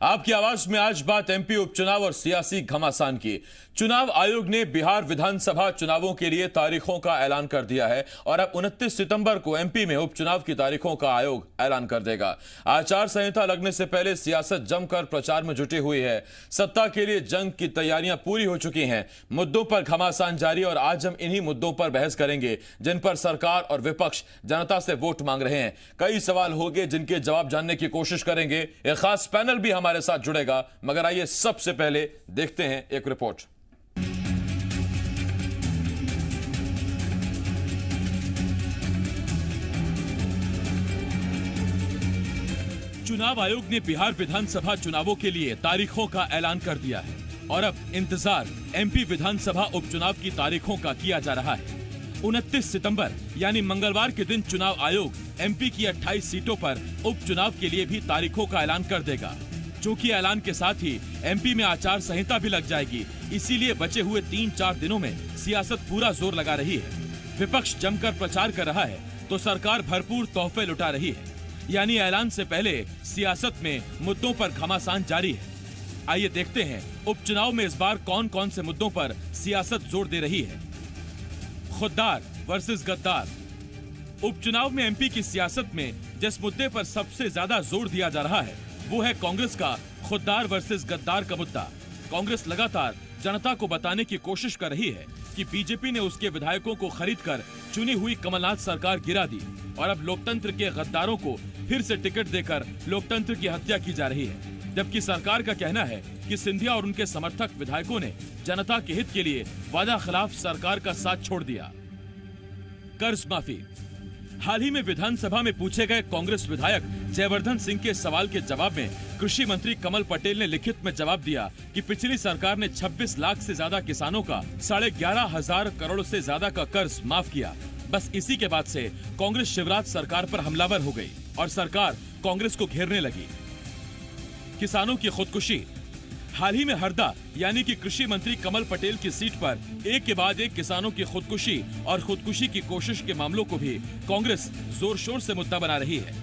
आपकी आवाज में आज बात एमपी उपचुनाव और सियासी घमासान की। चुनाव आयोग ने बिहार विधानसभा चुनावों के लिए तारीखों का ऐलान कर दिया है और अब 29 सितंबर को एमपी में उपचुनाव की तारीखों का आयोग ऐलान कर देगा। आचार संहिता लगने से पहले सियासत जमकर प्रचार में जुटी हुई है। सत्ता के लिए जंग की तैयारियां पूरी हो चुकी हैं। मुद्दों पर घमासान जारी और आज हम इन्हीं मुद्दों पर बहस करेंगे जिन पर सरकार और विपक्ष जनता से वोट मांग रहे हैं। कई सवाल होंगे जिनके जवाब जानने की कोशिश करेंगे। एक खास पैनल भी हमारे साथ जुड़ेगा, मगर आइए सबसे पहले देखते हैं एक रिपोर्ट। चुनाव आयोग ने बिहार विधानसभा चुनावों के लिए तारीखों का ऐलान कर दिया है और अब इंतजार एमपी विधानसभा उपचुनाव की तारीखों का किया जा रहा है। 29 सितंबर यानी मंगलवार के दिन चुनाव आयोग एमपी की 28 सीटों पर उपचुनाव के लिए भी तारीखों का ऐलान कर देगा। चूंकि ऐलान के साथ ही एमपी में आचार संहिता भी लग जाएगी, इसीलिए बचे हुए 3-4 दिनों में सियासत पूरा जोर लगा रही है। विपक्ष जमकर प्रचार कर रहा है तो सरकार भरपूर तोहफे लुटा रही है। यानी ऐलान से पहले सियासत में मुद्दों पर घमासान जारी है। आइए देखते हैं उपचुनाव में इस बार कौन कौन से मुद्दों पर सियासत जोर दे रही है। खुद्दार वर्सेस गद्दार। उपचुनाव में एमपी की सियासत में जिस मुद्दे पर सबसे ज्यादा जोर दिया जा रहा है वो है कांग्रेस का खुद्दार वर्सेस गद्दार का मुद्दा। कांग्रेस लगातार जनता को बताने की कोशिश कर रही है कि बीजेपी ने उसके विधायकों को खरीदकर चुनी हुई कमलनाथ सरकार गिरा दी और अब लोकतंत्र के गद्दारों को फिर से टिकट देकर लोकतंत्र की हत्या की जा रही है। जबकि सरकार का कहना है कि सिंधिया और उनके समर्थक विधायकों ने जनता के हित के लिए वादा खिलाफ सरकार का साथ छोड़ दिया। कर्ज माफी। हाल ही में विधानसभा में पूछे गए कांग्रेस विधायक जयवर्धन सिंह के सवाल के जवाब में कृषि मंत्री कमल पटेल ने लिखित में जवाब दिया कि पिछली सरकार ने 26 लाख से ज्यादा किसानों का 11,500 करोड़ से ज्यादा का कर्ज माफ किया। बस इसी के बाद से कांग्रेस शिवराज सरकार पर हमलावर हो गई और सरकार कांग्रेस को घेरने लगी। किसानों की खुदकुशी। हाल ही में हरदा यानी कि कृषि मंत्री कमल पटेल की सीट पर एक के बाद एक किसानों की खुदकुशी और खुदकुशी की कोशिश के मामलों को भी कांग्रेस जोर शोर से मुद्दा बना रही है।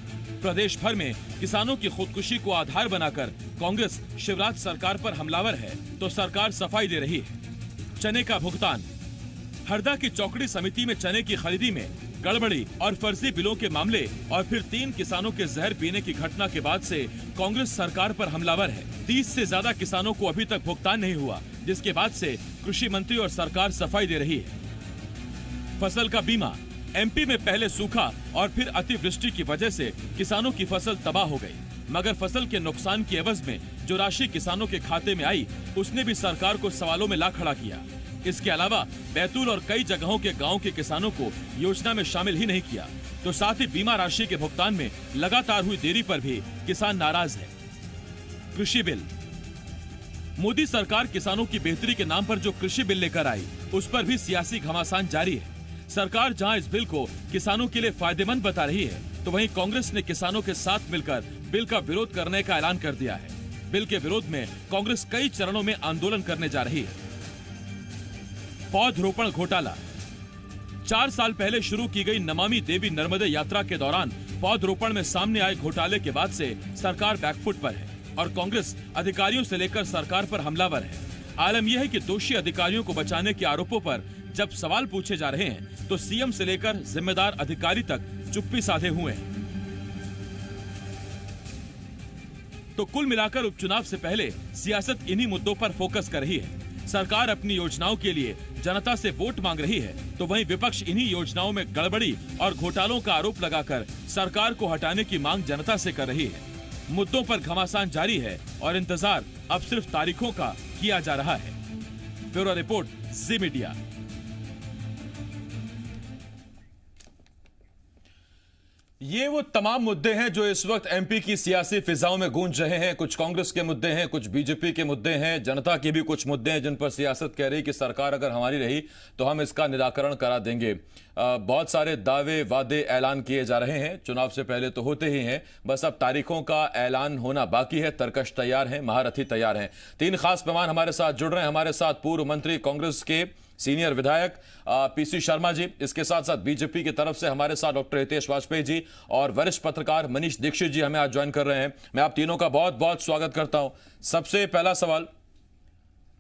प्रदेश भर में किसानों की खुदकुशी को आधार बनाकर कांग्रेस शिवराज सरकार पर हमलावर है तो सरकार सफाई दे रही है। चने का भुगतान। हरदा की चौकड़ी समिति में चने की खरीदी में गड़बड़ी और फर्जी बिलों के मामले और फिर 3 किसानों के जहर पीने की घटना के बाद से कांग्रेस सरकार पर हमलावर है। 30 से ज्यादा किसानों को अभी तक भुगतान नहीं हुआ, जिसके बाद से कृषि मंत्री और सरकार सफाई दे रही है। फसल का बीमा। एमपी में पहले सूखा और फिर अतिवृष्टि की वजह से किसानों की फसल तबाह हो गई, मगर फसल के नुकसान की एवज में जो राशि किसानों के खाते में आई उसने भी सरकार को सवालों में ला खड़ा किया। इसके अलावा बैतूल और कई जगहों के गांव के किसानों को योजना में शामिल ही नहीं किया, तो साथ ही बीमा राशि के भुगतान में लगातार हुई देरी पर भी किसान नाराज है। कृषि बिल। मोदी सरकार किसानों की बेहतरी के नाम पर जो कृषि बिल लेकर आई उस पर भी सियासी घमासान जारी है। सरकार जहां इस बिल को किसानों के लिए फायदेमंद बता रही है, तो वहीं कांग्रेस ने किसानों के साथ मिलकर बिल का विरोध करने का ऐलान कर दिया है। बिल के विरोध में कांग्रेस कई चरणों में आंदोलन करने जा रही है। पौधरोपण घोटाला। 4 साल पहले शुरू की गई नमामि देवी नर्मदे यात्रा के दौरान पौधरोपण में सामने आए घोटाले के बाद से सरकार बैकफुट पर है और कांग्रेस अधिकारियों से लेकर सरकार पर हमलावर है। आलम यह है कि दोषी अधिकारियों को बचाने के आरोपों पर जब सवाल पूछे जा रहे हैं तो सीएम से लेकर जिम्मेदार अधिकारी तक चुप्पी साधे हुए हैं। तो कुल मिलाकर उपचुनाव से पहले सियासत इन्हीं मुद्दों पर फोकस कर रही है। सरकार अपनी योजनाओं के लिए जनता से वोट मांग रही है, तो वहीं विपक्ष इन्हीं योजनाओं में गड़बड़ी और घोटालों का आरोप लगाकर सरकार को हटाने की मांग जनता से कर रही है। मुद्दों पर घमासान जारी है और इंतजार अब सिर्फ तारीखों का किया जा रहा है। ब्यूरो रिपोर्ट, जी मीडिया। ये वो तमाम मुद्दे हैं जो इस वक्त एमपी की सियासी फिजाओं में गूंज रहे हैं। कुछ कांग्रेस के मुद्दे हैं, कुछ बीजेपी के मुद्दे हैं, जनता के भी कुछ मुद्दे हैं जिन पर सियासत कह रही कि सरकार अगर हमारी रही तो हम इसका निराकरण करा देंगे। बहुत सारे दावे वादे ऐलान किए जा रहे हैं, चुनाव से पहले तो होते ही हैं, बस अब तारीखों का ऐलान होना बाकी है। तरकश तैयार है, महारथी तैयार हैं। 3 खास मेहमान हमारे साथ जुड़ रहे हैं। हमारे साथ पूर्व मंत्री कांग्रेस के सीनियर विधायक पीसी शर्मा जी, इसके साथ साथ बीजेपी की तरफ से हमारे साथ डॉक्टर हितेश वाजपेयी जी और वरिष्ठ पत्रकार मनीष दीक्षित जी हमें आज ज्वाइन कर रहे हैं। मैं आप तीनों का बहुत बहुत स्वागत करता हूं। सबसे पहला सवाल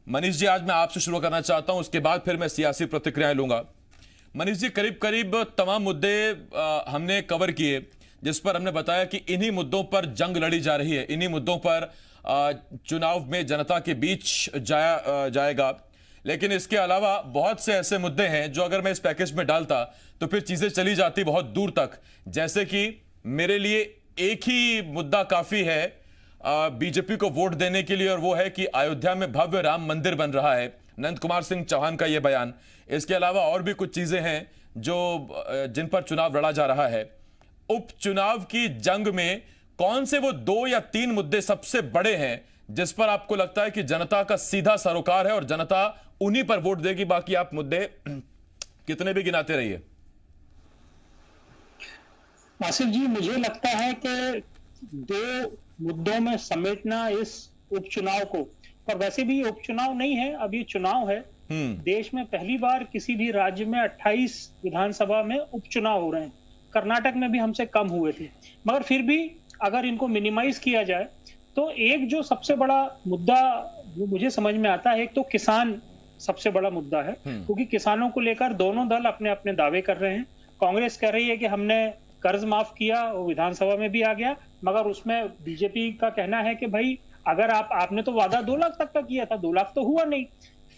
मनीष जी, आज मैं आपसे शुरू करना चाहता हूं, उसके बाद फिर मैं सियासी प्रतिक्रियाएं लूंगा। मनीष जी, करीब करीब तमाम मुद्दे हमने कवर किए जिस पर हमने बताया कि इन्हीं मुद्दों पर जंग लड़ी जा रही है, इन्हीं मुद्दों पर चुनाव में जनता के बीच जाएगा। लेकिन इसके अलावा बहुत से ऐसे मुद्दे हैं जो अगर मैं इस पैकेज में डालता तो फिर चीजें चली जाती बहुत दूर तक। जैसे कि मेरे लिए एक ही मुद्दा काफी है बीजेपी को वोट देने के लिए, और वो है कि अयोध्या में भव्य राम मंदिर बन रहा है, नंद कुमार सिंह चौहान का यह बयान। इसके अलावा और भी कुछ चीजें हैं जो जिन पर चुनाव लड़ा जा रहा है। उपचुनाव की जंग में कौन से वो 2 या 3 मुद्दे सबसे बड़े हैं जिस पर आपको लगता है कि जनता का सीधा सरोकार है और जनता उन्हीं पर वोट देगी, बाकी आप मुद्दे कितने भी गिनाते रहिए? आसिफ जी, मुझे लगता है कि 2 मुद्दों में समेटना इस उपचुनाव को, पर वैसे भी ये उपचुनाव नहीं है, अब ये चुनाव है। देश में पहली बार किसी भी राज्य में 28 विधानसभा में उपचुनाव हो रहे हैं। कर्नाटक में भी हमसे कम हुए थे, मगर फिर भी अगर इनको मिनिमाइज किया जाए तो एक जो सबसे बड़ा मुद्दा वो मुझे समझ में आता है, एक तो किसान सबसे बड़ा मुद्दा है, क्योंकि किसानों को लेकर दोनों दल अपने अपने दावे कर रहे हैं। कांग्रेस कह रही है कि हमने कर्ज माफ किया, वो विधानसभा में भी आ गया, मगर उसमें बीजेपी का कहना है कि भाई अगर आपने तो वादा 2 लाख तक का किया था, 2 लाख तो हुआ नहीं।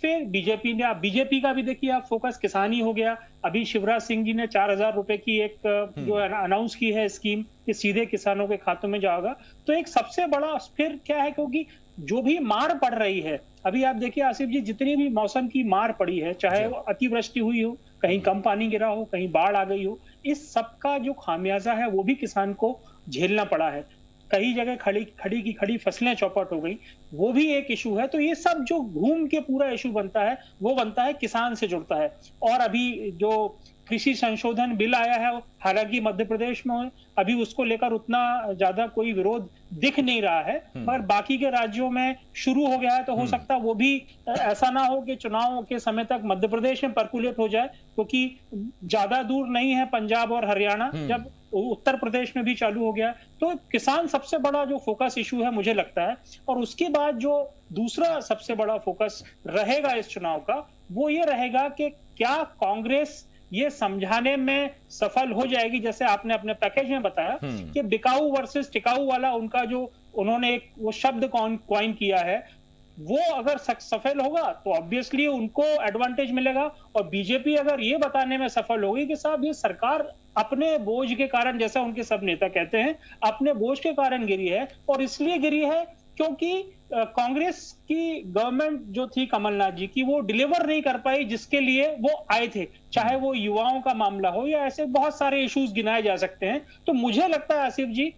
फिर बीजेपी का भी देखिए आप फोकस किसान ही हो गया। अभी शिवराज सिंह जी ने 4000 रुपए की एक जो अनाउंस की है स्कीम कि सीधे किसानों के खातों में जाएगा। तो एक सबसे बड़ा फिर क्या है, क्योंकि जो भी मार पड़ रही है, अभी आप देखिए आसिफ जी, जितनी भी मौसम की मार पड़ी है, चाहे वो अतिवृष्टि हुई हो, कहीं कम पानी गिरा हो, कहीं बाढ़ आ गई हो, इस सबका जो खामियाजा है वो भी किसान को झेलना पड़ा है। कई जगह खड़ी की खड़ी फसलें चौपट हो गई, वो भी एक इशू है। तो ये सब जो घूम के पूरा इशू बनता है वो बनता है किसान से जुड़ता है। और अभी जो कृषि संशोधन बिल आया है, हालांकि मध्य प्रदेश में अभी उसको लेकर उतना ज्यादा कोई विरोध दिख नहीं रहा है, मगर बाकी के राज्यों में शुरू हो गया है। तो हो सकता है वो भी ऐसा ना हो कि चुनाव के समय तक मध्य प्रदेश में पर्कुलेट हो जाए, क्योंकि ज्यादा दूर नहीं है पंजाब और हरियाणा, जब उत्तर प्रदेश में भी चालू हो गया। तो किसान सबसे बड़ा जो फोकस इशू है मुझे लगता है। और उसके बाद जो दूसरा सबसे बड़ा फोकस रहेगा इस चुनाव का, वो ये रहेगा कि क्या कांग्रेस ये समझाने में सफल हो जाएगी, जैसे आपने अपने पैकेज में बताया कि बिकाऊ वर्सेस टिकाऊ वाला उनका जो उन्होंने एक वो शब्द कॉइन किया है, वो अगर सफल होगा तो ऑब्वियसली उनको एडवांटेज मिलेगा। और बीजेपी अगर ये बताने में सफल होगी कि साहब ये सरकार अपने बोझ के कारण, जैसा उनके सब नेता कहते हैं, अपने बोझ के कारण गिरी है, और इसलिए गिरी है क्योंकि कांग्रेस की गवर्नमेंट जो थी कमलनाथ जी की, वो डिलीवर नहीं कर पाई जिसके लिए वो आए थे, चाहे वो युवाओं का मामला हो या ऐसे बहुत सारे इश्यूज गिनाए जा सकते हैं। तो मुझे लगता है आसिफ जी,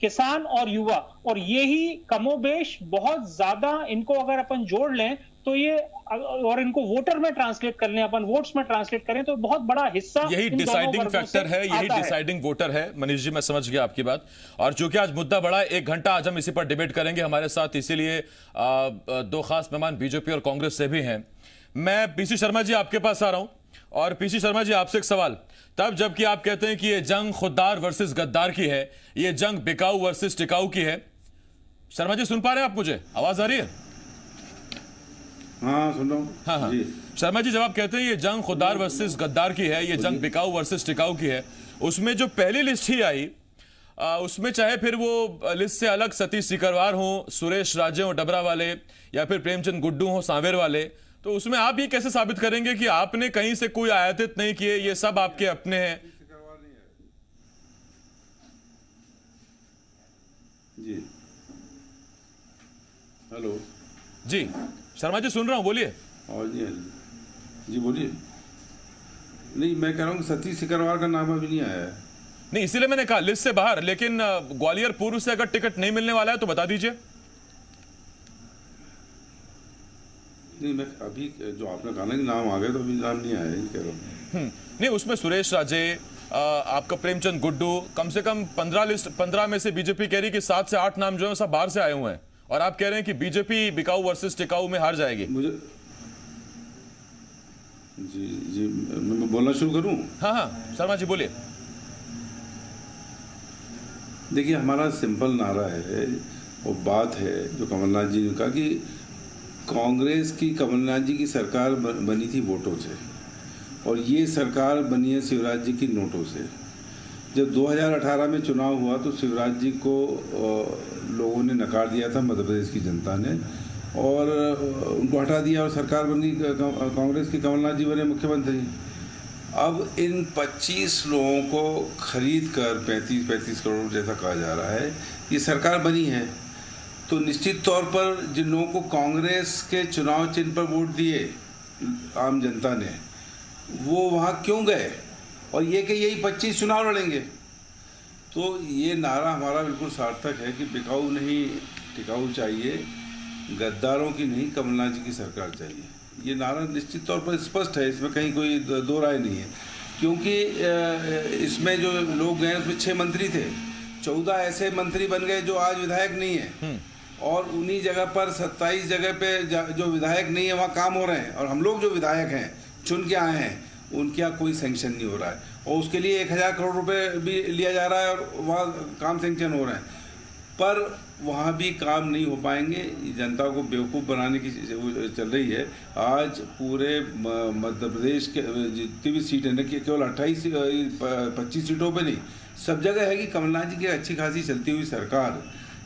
किसान और युवा, और यही कमोबेश बहुत ज्यादा इनको अगर अपन जोड़ लें तो ये, और इनको वोटर में ट्रांसलेट कर लें, अपन वोट्स में ट्रांसलेट करें, तो बहुत बड़ा हिस्सा यही डिसाइडिंग फैक्टर है, यही डिसाइडिंग वोटर है। मनीष जी, मैं समझ गया आपकी बात। और चूंकि आज मुद्दा बड़ा है, 1 घंटा आज हम इसी पर डिबेट करेंगे हमारे साथ, इसीलिए 2 खास मेहमान बीजेपी और कांग्रेस से भी हैं। मैं पीसी शर्मा जी आपके पास आ रहा हूं, और पीसी शर्मा जी आपसे एक सवाल, तब जबकि आप कहते हैं कि ये जंग खुददार वर्सेस गद्दार की है, ये जंग बिकाऊ वर्सेस टिकाऊ की है। शर्मा जी सुन पा रहे हैं आप मुझे? आवाज आ रही है? हाँ, सुन रहा हूं। हाँ जी। शर्मा जी, जब आप कहते हैं ये जंग खुददार वर्सेस गद्दार की है, ये जंग बिकाऊ वर्सेस टिकाऊ की है, उसमें जो पहली लिस्ट ही आई उसमें चाहे फिर वो लिस्ट से अलग सतीश सीकरवार हो, सुरेश राजे हो डबरा वाले, या फिर प्रेमचंद गुड्डू हो सांवेर वाले, तो उसमें आप ये कैसे साबित करेंगे कि आपने कहीं से कोई आयातित नहीं किए, ये सब आपके अपने हैं? जी, हेलो जी, शर्मा जी सुन रहा हूं, बोलिए। और जी बोलिए। नहीं, मैं कह रहा हूँ सतीश सिकरवार का नाम अभी नहीं आया है। नहीं, इसीलिए मैंने कहा लिस्ट से बाहर, लेकिन ग्वालियर पूर्व से अगर टिकट नहीं मिलने वाला है तो बता दीजिए। नहीं, मैं अभी जो आपने कहा ना कि नाम आ गए, तो अभी नाम नहीं आया, कह रहा हूँ। नहीं, उसमें सुरेश राजे, आपका प्रेमचंद गुड्डू, कम से कम 15 में से बीजेपी कह रही कि 7 से 8 नाम जो है सब बाहर से आए हुए हैं, और आप कह रहे हैं कि बीजेपी बिकाऊ वर्सेस टिकाऊ में हार जाएगी। जी जी, मैं बोलना शुरू करूं? हाँ हाँ शर्मा जी बोलिए। देखिए, हमारा सिंपल नारा है और बात है जो कमलनाथ जी ने कहा कि कांग्रेस की, कमलनाथ जी की सरकार बनी थी वोटों से और ये सरकार बनी है शिवराज जी की नोटों से। जब 2018 में चुनाव हुआ तो शिवराज जी को लोगों ने नकार दिया था, मध्य प्रदेश की जनता ने, और उनको हटा दिया और सरकार बन गई कांग्रेस की, कमलनाथ जी बने मुख्यमंत्री। अब इन 25 लोगों को खरीद कर 35 करोड़ जैसा कहा जा रहा है, ये सरकार बनी है, तो निश्चित तौर पर जिन लोगों को कांग्रेस के चुनाव चिन्ह पर वोट दिए आम जनता ने, वो वहाँ क्यों गए और ये कि यही 25 चुनाव लड़ेंगे। तो ये नारा हमारा बिल्कुल सार्थक है कि बिकाऊ नहीं टिकाऊ चाहिए, गद्दारों की नहीं कमलनाथ जी की सरकार चाहिए। ये नारा निश्चित तौर पर स्पष्ट है, इसमें कहीं कोई दो राय नहीं है, क्योंकि इसमें जो लोग गए उसमें 6 मंत्री थे, 14 ऐसे मंत्री बन गए जो आज विधायक नहीं है, और उन्हीं जगह पर 27 जगह पे जो विधायक नहीं है वहाँ काम हो रहे हैं, और हम लोग जो विधायक हैं चुन के आए हैं उनके यहाँ कोई सेंक्शन नहीं हो रहा है, और उसके लिए 1000 करोड़ रुपए भी लिया जा रहा है और वहाँ काम सेंक्शन हो रहे हैं, पर वहाँ भी काम नहीं हो पाएंगे। जनता को बेवकूफ़ बनाने की चल रही है। आज पूरे मध्य प्रदेश के जितनी भी सीटें न केवल 25 सीटों पे नहीं, सब जगह है कि कमलनाथ जी की अच्छी खासी चलती हुई सरकार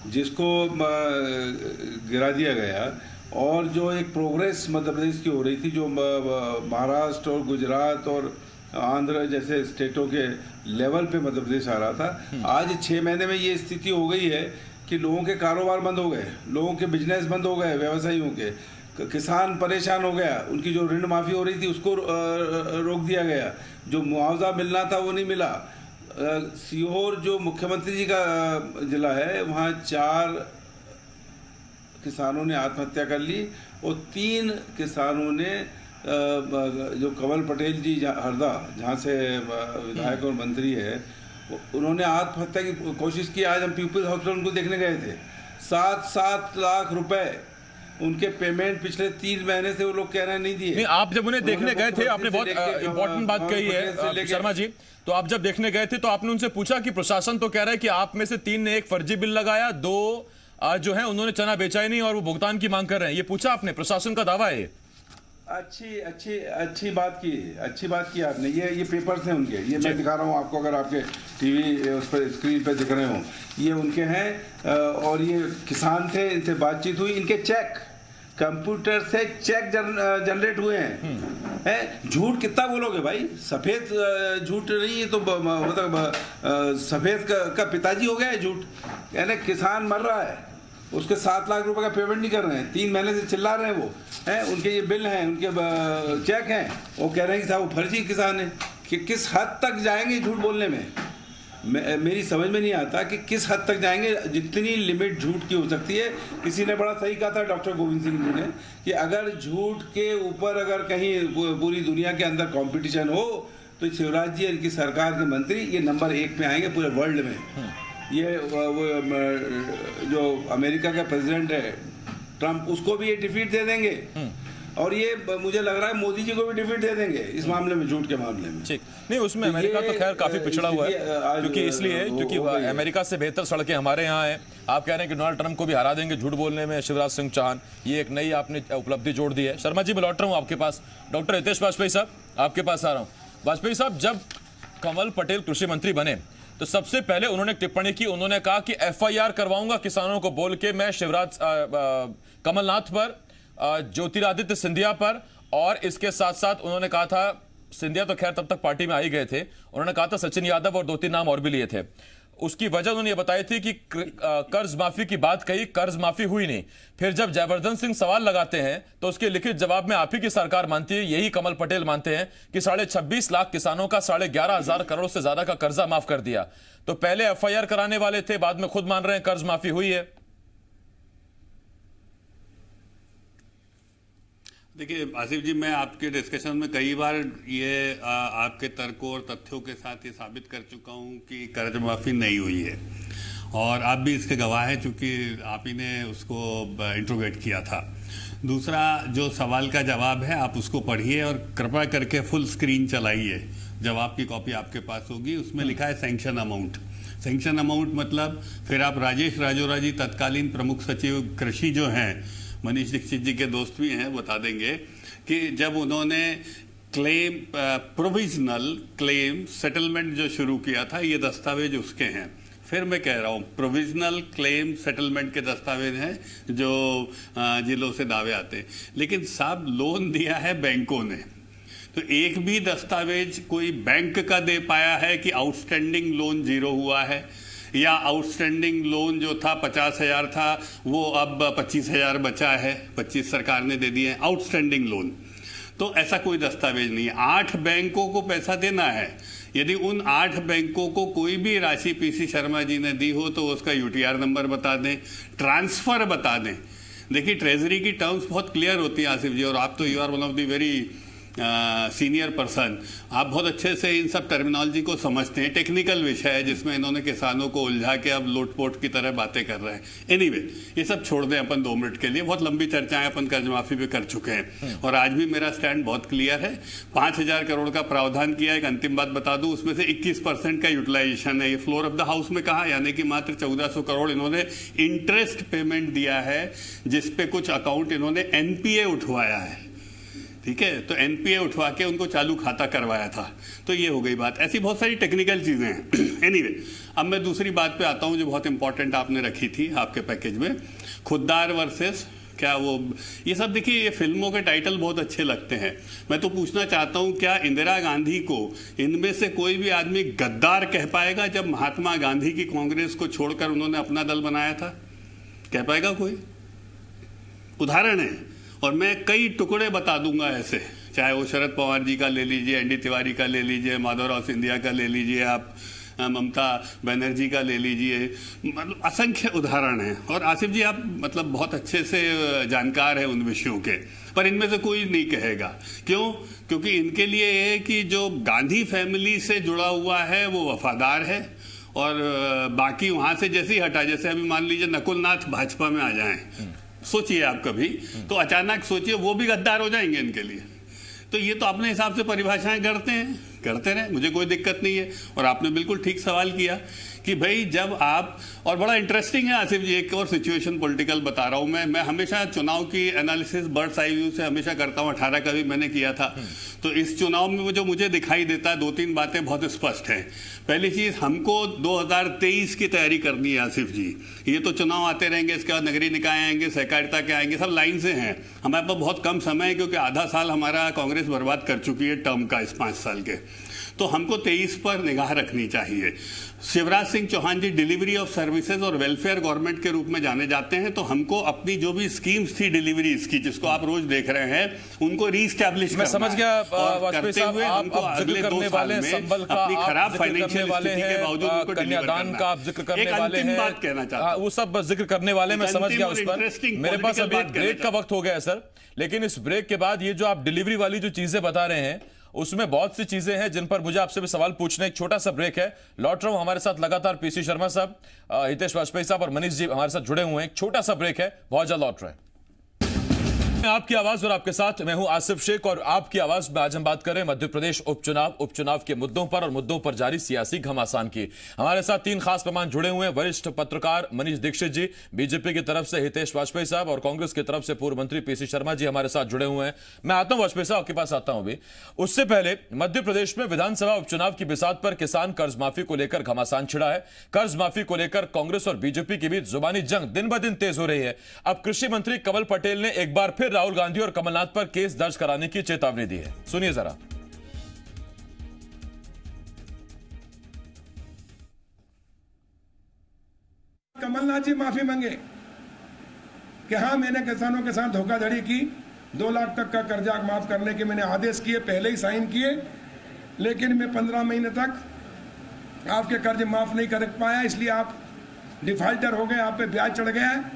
जिसको गिरा दिया गया, और जो एक प्रोग्रेस मध्य प्रदेश की हो रही थी, जो महाराष्ट्र और गुजरात और आंध्र जैसे स्टेटों के लेवल पे मध्य प्रदेश आ रहा था, आज 6 महीने में ये स्थिति हो गई है कि लोगों के कारोबार बंद हो गए, लोगों के बिजनेस बंद हो गए, व्यवसायियों के, किसान परेशान हो गया, उनकी जो ऋण माफ़ी हो रही थी उसको रोक दिया गया, जो मुआवजा मिलना था वो नहीं मिला। सीहोर जो मुख्यमंत्री जी का जिला है, वहाँ 4 किसानों ने आत्महत्या कर ली और 3 किसानों ने जो कमल पटेल जी हरदा, जहाँ से विधायक और मंत्री है, उन्होंने आत्महत्या की कोशिश की। आज हम पीपल्स हॉस्पिटल उनको देखने गए थे, 7-7 लाख रुपए उनके पेमेंट पिछले 3 महीने से वो लोग कह रहे हैं नहीं दिए। नहीं, आप जब उन्हें देखने गए थे, आपने बहुत इंपॉर्टेंट बात कही है शर्मा जी, तो आप जब देखने गए थे तो आपने उनसे पूछा कि प्रशासन तो कह रहा है कि आप में से 3 ने एक फर्जी बिल लगाया, 2 जो है उन्होंने चना बेचा ही नहीं और वो भुगतान की मांग कर रहे हैं, ये पूछा आपने? प्रशासन का दावा है। अच्छी बात की आपने। ये पेपर्स हैं उनके, ये मैं दिखा रहा हूँ आपको, अगर आपके टीवी उस पर स्क्रीन पे दिख रहे हो, ये उनके हैं, और ये किसान थे, इनसे बातचीत हुई, इनके चेक कंप्यूटर से चेक जनरेट हुए हैं। झूठ कितना बोलोगे भाई, सफेद झूठ नहीं है तो मतलब सफेद का पिताजी हो गया है झूठ। यानी किसान मर रहा है, उसके 7 लाख रुपए का पेमेंट नहीं कर रहे हैं, 3 महीने से चिल्ला रहे हैं वो हैं, उनके ये बिल हैं, उनके चेक हैं, वो कह रहे हैं कि साहब वो फर्जी किसान है। कि किस हद तक जाएंगे झूठ बोलने में, मेरी समझ में नहीं आता कि किस हद तक जाएंगे। जितनी लिमिट झूठ की हो सकती है, किसी ने बड़ा सही कहा था, डॉक्टर गोविंद सिंह जी ने, कि अगर झूठ के ऊपर अगर कहीं पूरी दुनिया के अंदर कंपटीशन हो तो शिवराज जी इनकी सरकार के मंत्री ये नंबर 1 पे आएंगे पूरे वर्ल्ड में। ये वो जो अमेरिका का प्रेसिडेंट है ट्रम्प, उसको भी ये डिफीट दे देंगे, और ये मुझे लग रहा है मोदी जी को भी डिफीट दे देंगे इस मामले में, झूठ के मामले में। ठीक नहीं, उसमें अमेरिका तो खैर काफी पिछड़ा हुआ है, क्योंकि इसलिए क्योंकि अमेरिका से बेहतर सड़कें हमारे यहाँ हैं। आप कह रहे हैं कि डोनाल्ड ट्रंप को भी हरा देंगे झूठ बोलने में शिवराज सिंह चौहान, ये एक नई आपने उपलब्धि जोड़ दी है। शर्मा जी मैं लौट रहा हूँ आपके पास, डॉक्टर हितेश वाजपेयी साहब आपके पास आ रहा हूँ। वाजपेयी साहब, जब कमल पटेल कृषि मंत्री बने तो सबसे पहले उन्होंने टिप्पणी की, उन्होंने कहा कि FIR करवाऊंगा किसानों को बोल के मैं शिवराज कमलनाथ पर, ज्योतिरादित्य सिंधिया पर, और इसके साथ साथ उन्होंने कहा था, सिंधिया तो खैर तब तक पार्टी में आ ही गए थे, उन्होंने कहा था सचिन यादव और 2-3 नाम और भी लिए थे। उसकी वजह उन्होंने ये बताई थी कि कर्ज माफी की बात कही, कर्ज माफी हुई नहीं। फिर जब जयवर्धन सिंह सवाल लगाते हैं तो उसके लिखित जवाब में आप ही की सरकार मानती है, यही कमल पटेल मानते हैं कि 26.5 लाख किसानों का 11,500 करोड़ से ज्यादा का कर्जा माफ कर दिया। तो पहले FIR कराने वाले थे, बाद में खुद मान रहे हैं कर्ज माफी हुई है। देखिए आसिफ जी, मैं आपके डिस्कशन में कई बार ये आपके तर्कों और तथ्यों के साथ ये साबित कर चुका हूँ कि कर्ज माफ़ी नहीं हुई है, और आप भी इसके गवाह हैं चूँकि आप ही ने उसको इंट्रोगेट किया था। दूसरा जो सवाल का जवाब है आप उसको पढ़िए और कृपया करके फुल स्क्रीन चलाइए। जवाब की कॉपी आपके पास होगी, उसमें लिखा है सैंक्शन अमाउंट। सैंक्शन अमाउंट मतलब, फिर आप राजेश राजौरा जी तत्कालीन प्रमुख सचिव कृषि जो हैं, मनीष दीक्षित जी के दोस्त भी हैं, बता देंगे कि जब उन्होंने क्लेम प्रोविजनल क्लेम सेटलमेंट जो शुरू किया था, ये दस्तावेज उसके हैं। फिर मैं कह रहा हूँ प्रोविजनल क्लेम सेटलमेंट के दस्तावेज हैं जो जिलों से दावे आते हैं, लेकिन साहब लोन दिया है बैंकों ने, तो एक भी दस्तावेज कोई बैंक का दे पाया है कि आउटस्टैंडिंग लोन 0 हुआ है, या आउटस्टैंडिंग लोन जो था 50,000 था वो अब 25,000 बचा है, 25 सरकार ने दे दिए आउटस्टैंडिंग लोन। तो ऐसा कोई दस्तावेज नहीं है। 8 बैंकों को पैसा देना है, यदि उन 8 बैंकों को कोई भी राशि पीसी शर्मा जी ने दी हो तो उसका यूटीआर नंबर बता दें, ट्रांसफर बता दें। देखिए ट्रेजरी की टर्म्स बहुत क्लियर होती हैं आसिफ जी, और आप तो you are one of the very senior person, आप बहुत अच्छे से इन सब टर्मिनोलॉजी को समझते हैं। टेक्निकल विषय है जिसमें इन्होंने किसानों को उलझा के अब लोटपोट की तरह बातें कर रहे हैं। एनीवे, ये सब छोड़ दें अपन 2 मिनट के लिए, बहुत लंबी चर्चाएं अपन कर्ज माफी पे कर चुके हैं और आज भी मेरा स्टैंड बहुत क्लियर है। 5,000 करोड़ का प्रावधान किया, एक अंतिम बात बता दूं, उसमें से 21% का यूटिलाइजेशन है। ये फ्लोर ऑफ द हाउस में कहा, यानी कि मात्र 1400 करोड़ इन्होंने इंटरेस्ट पेमेंट दिया है, जिसपे कुछ अकाउंट इन्होंने एनपीए उठवाया है। ठीक है, तो एनपीए उठवा के उनको चालू खाता करवाया था। तो ये हो गई बात। ऐसी बहुत सारी टेक्निकल चीजें हैं। एनीवे, अब मैं दूसरी बात पे आता हूं जो बहुत इंपॉर्टेंट आपने रखी थी आपके पैकेज में, खुददार वर्सेस क्या वो, ये सब देखिए ये फिल्मों के टाइटल बहुत अच्छे लगते हैं। मैं तो पूछना चाहता हूं, क्या इंदिरा गांधी को इनमें से कोई भी आदमी गद्दार कह पाएगा जब महात्मा गांधी की कांग्रेस को छोड़कर उन्होंने अपना दल बनाया था? कह पाएगा कोई? उदाहरण है, और मैं कई टुकड़े बता दूंगा ऐसे, चाहे वो शरद पवार जी का ले लीजिए, एनडी तिवारी का ले लीजिए, माधवराव सिंधिया का ले लीजिए, आप ममता बनर्जी का ले लीजिए, मतलब असंख्य उदाहरण हैं। और आसिफ जी आप मतलब बहुत अच्छे से जानकार हैं उन विषयों के, पर इनमें से कोई नहीं कहेगा। क्यों? क्योंकि इनके लिए ये है कि जो गांधी फैमिली से जुड़ा हुआ है वो वफादार है, और बाकी वहाँ से जैसे ही हटा, जैसे अभी मान लीजिए नकुल नाथ भाजपा में आ जाएं, सोचिए आप कभी, तो अचानक सोचिए वो भी गद्दार हो जाएंगे इनके लिए। तो ये तो अपने हिसाब से परिभाषाएं करते रहे, मुझे कोई दिक्कत नहीं है। और आपने बिल्कुल ठीक सवाल किया कि भाई जब आप, और बड़ा इंटरेस्टिंग है आसिफ जी, एक और सिचुएशन पॉलिटिकल बता रहा हूं मैं हमेशा चुनाव की एनालिसिस बर्ड्स आई व्यू से हमेशा करता हूं, 18 का भी मैंने किया था। तो इस चुनाव में जो मुझे दिखाई देता है 2-3 बातें बहुत स्पष्ट हैं। पहली चीज, हमको 2023 की तैयारी करनी है आसिफ जी। ये तो चुनाव आते रहेंगे, इसके बाद नगरीय निकाय आएंगे, सहकारिता के आएंगे, सब लाइन से हैं। हमारे पास बहुत कम समय है क्योंकि आधा साल हमारा कांग्रेस बर्बाद कर चुकी है टर्म का, इस 5 साल के। तो हमको 23 पर निगाह रखनी चाहिए। शिवराज सिंह चौहान जी डिलीवरी ऑफ सर्विसेज और वेलफेयर गवर्नमेंट के रूप में जाने जाते हैं, तो हमको अपनी जो भी स्कीम्स थी डिलीवरीज की, जिसको आप रोज देख रहे हैं, उनको रीस्टैब्लिश करना। मैं समझ गया वाजपेयी साहब, आप जिक्र करने वाले हैं संबल का, अपनी खराब फाइनेंशियल वाले स्थिति के बावजूद उनको कन्यादान का आप जिक्र करने वाले हैं, बात कहना चाहता हूं, वो सब जिक्र करने वाले, मैं समझ गया उस पर। मेरे पास अभी ब्रेक का वक्त हो गया है सर, लेकिन इस ब्रेक के बाद ये जो आप डिलीवरी वाली जो चीजें बता रहे हैं उसमें बहुत सी चीजें हैं जिन पर मुझे आपसे भी सवाल पूछने। एक छोटा सा ब्रेक है, लौट रहा हूं। हमारे साथ लगातार पीसी शर्मा साहब, हितेश वाजपेयी साहब और मनीष जी हमारे साथ जुड़े हुए हैं। एक छोटा सा ब्रेक है, बहुत जल्द लौट रहे हैं। आपकी आवाज और आपके साथ मैं हूं आसिफ शेख, और आपकी आवाज में आज हम बात कर रहे हैं मध्य प्रदेश उपचुनाव के मुद्दों पर और मुद्दों पर जारी सियासी घमासान की। हमारे साथ 3 खास मेहमान जुड़े हुए हैं। वरिष्ठ पत्रकार मनीष दीक्षित जी, बीजेपी की तरफ से हितेश वाजपेयी साहब, और कांग्रेस की तरफ से पूर्व मंत्री पीसी शर्मा जी हमारे साथ जुड़े हुए हैं। मैं आता हूं वाजपेयी साहब, आपके पास आता हूं। अभी उससे पहले मध्य प्रदेश में विधानसभा उपचुनाव की बिसात पर किसान कर्ज माफी को लेकर घमासान छिड़ा है। कर्ज माफी को लेकर कांग्रेस और बीजेपी के बीच जुबानी जंग दिन ब दिन तेज हो रही है। अब कृषि मंत्री कंवल पटेल ने एक बार फिर राहुल गांधी और कमलनाथ पर केस दर्ज कराने की चेतावनी दी है। सुनिए जरा। कमलनाथ जी माफी मांगे कि हां मैंने किसानों के साथ धोखाधड़ी की, 2 लाख तक का कर्जा माफ करने के मैंने आदेश किए, पहले ही साइन किए, लेकिन मैं 15 महीने तक आपके कर्ज माफ नहीं कर पाया, इसलिए आप डिफॉल्टर हो गए, आप पे ब्याज चढ़ गया है।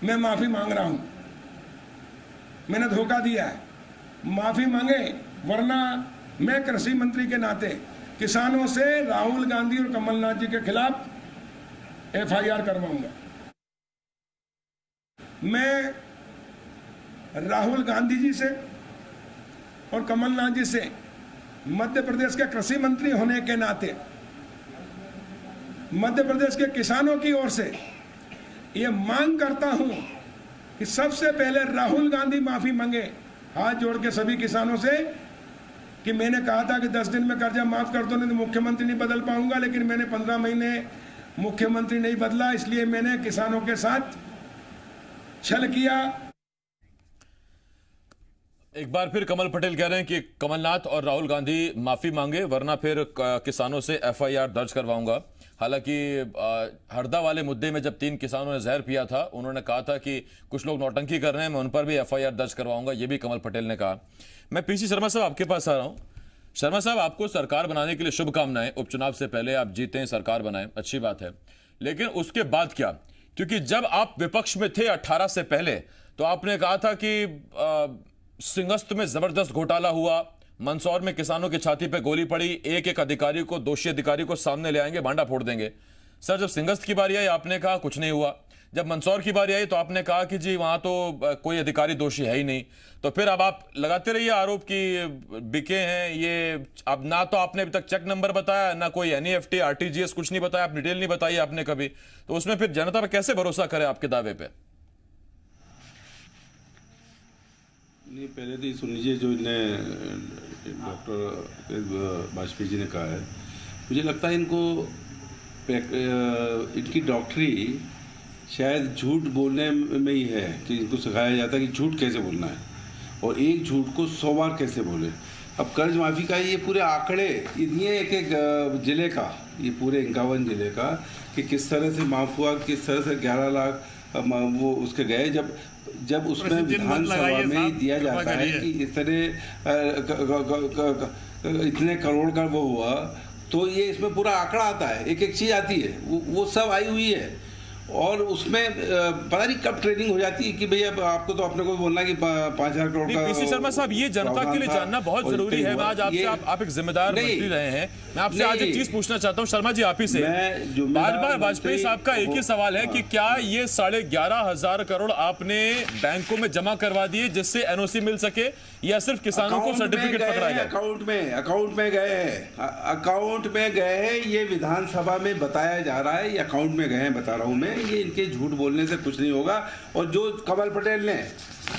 मैं माफी मांग रहा हूं, मैंने धोखा दिया है, माफी मांगे, वरना मैं कृषि मंत्री के नाते किसानों से राहुल गांधी और कमलनाथ जी के खिलाफ FIR करवाऊंगा। मैं राहुल गांधी जी से और कमलनाथ जी से मध्य प्रदेश के कृषि मंत्री होने के नाते मध्य प्रदेश के किसानों की ओर से ये मांग करता हूं कि सबसे पहले राहुल गांधी माफी मांगे, हाथ जोड़ के सभी किसानों से, कि मैंने कहा था कि 10 दिन में कर्जा माफ कर दो, नहीं तो मुख्यमंत्री नहीं बदल पाऊंगा, लेकिन मैंने 15 महीने मुख्यमंत्री नहीं बदला, इसलिए मैंने किसानों के साथ छल किया। एक बार फिर कमल पटेल कह रहे हैं कि कमलनाथ और राहुल गांधी माफी मांगे वरना फिर किसानों से FIR दर्ज करवाऊंगा। हालांकि हरदा वाले मुद्दे में जब 3 किसानों ने जहर पिया था, उन्होंने कहा था कि कुछ लोग नौटंकी कर रहे हैं, मैं उन पर भी FIR दर्ज करवाऊंगा, ये भी कमल पटेल ने कहा। मैं PC शर्मा साहब आपके पास आ रहा हूं। शर्मा साहब, आपको सरकार बनाने के लिए शुभकामनाएं। उपचुनाव से पहले आप जीते हैं, सरकार बनाएं, अच्छी बात है, लेकिन उसके बाद क्या? क्योंकि जब आप विपक्ष में थे 18 से पहले, तो आपने कहा था कि सिंगस्त में जबरदस्त घोटाला हुआ, मंदसौर में किसानों की छाती पे गोली पड़ी, एक एक अधिकारी को, दोषी अधिकारी को सामने ले आएंगे, भांडा फोड़ देंगे। सर, जब सिंगस्त की बारी आई आपने कहा कुछ नहीं हुआ, जब मंदसौर की बारी आई तो आपने कहा कि जी वहां तो कोई अधिकारी दोषी है ही नहीं। तो फिर अब आप लगाते रहिए आरोप कि बिके हैं ये। अब ना तो आपने अभी तक चेक नंबर बताया, ना कोई NEFT RTGS कुछ नहीं बताया, आप डिटेल नहीं बताई आपने कभी, तो उसमें फिर जनता पर कैसे भरोसा करे आपके दावे पे? नहीं, पहले तो ये सुन लीजिए जो डॉक्टर वाजपेयी जी ने कहा है, मुझे लगता है इनकी डॉक्टरी शायद झूठ बोलने में ही है, कि इनको सिखाया जाता है कि झूठ कैसे बोलना है और एक झूठ को 100 बार कैसे बोले। अब कर्ज माफ़ी का ये पूरे आंकड़े ये एक ज़िले का, ये पूरे 51 ज़िले का, कि किस तरह से माफ़ हुआ, किस तरह से 11 लाख वो उसके गए। जब उसमें विधानसभा में दिया जाता है कि इस तरह इतने करोड़ का वो हुआ, तो ये इसमें पूरा आंकड़ा आता है, एक एक चीज़ आती है, वो सब आई हुई है। और उसमें पता नहीं कब ट्रेनिंग हो जाती है कि भैया आपको तो अपने को बोलना कि 5,000 करोड़ का। PC शर्मा साहब, ये जनता के लिए जानना बहुत जरूरी है। मैं आज आपसे, आप एक जिम्मेदार मंत्री रहे हैं, मैं आपसे आज एक चीज पूछना चाहता हूं शर्मा जी, आप ही से। बार बार वाजपेयी साहब का एक ही सवाल है कि क्या ये 11,500 करोड़ आपने बैंकों में जमा करवा दिए जिससे NOC मिल सके, या सिर्फ किसानों को सर्टिफिकेट पकड़ा गया? अकाउंट में गए, ये विधानसभा में बताया जा रहा है, ये अकाउंट में गए बता रहा हूं मैं। ये इनके झूठ बोलने से कुछ नहीं होगा। और जो कमल पटेल ने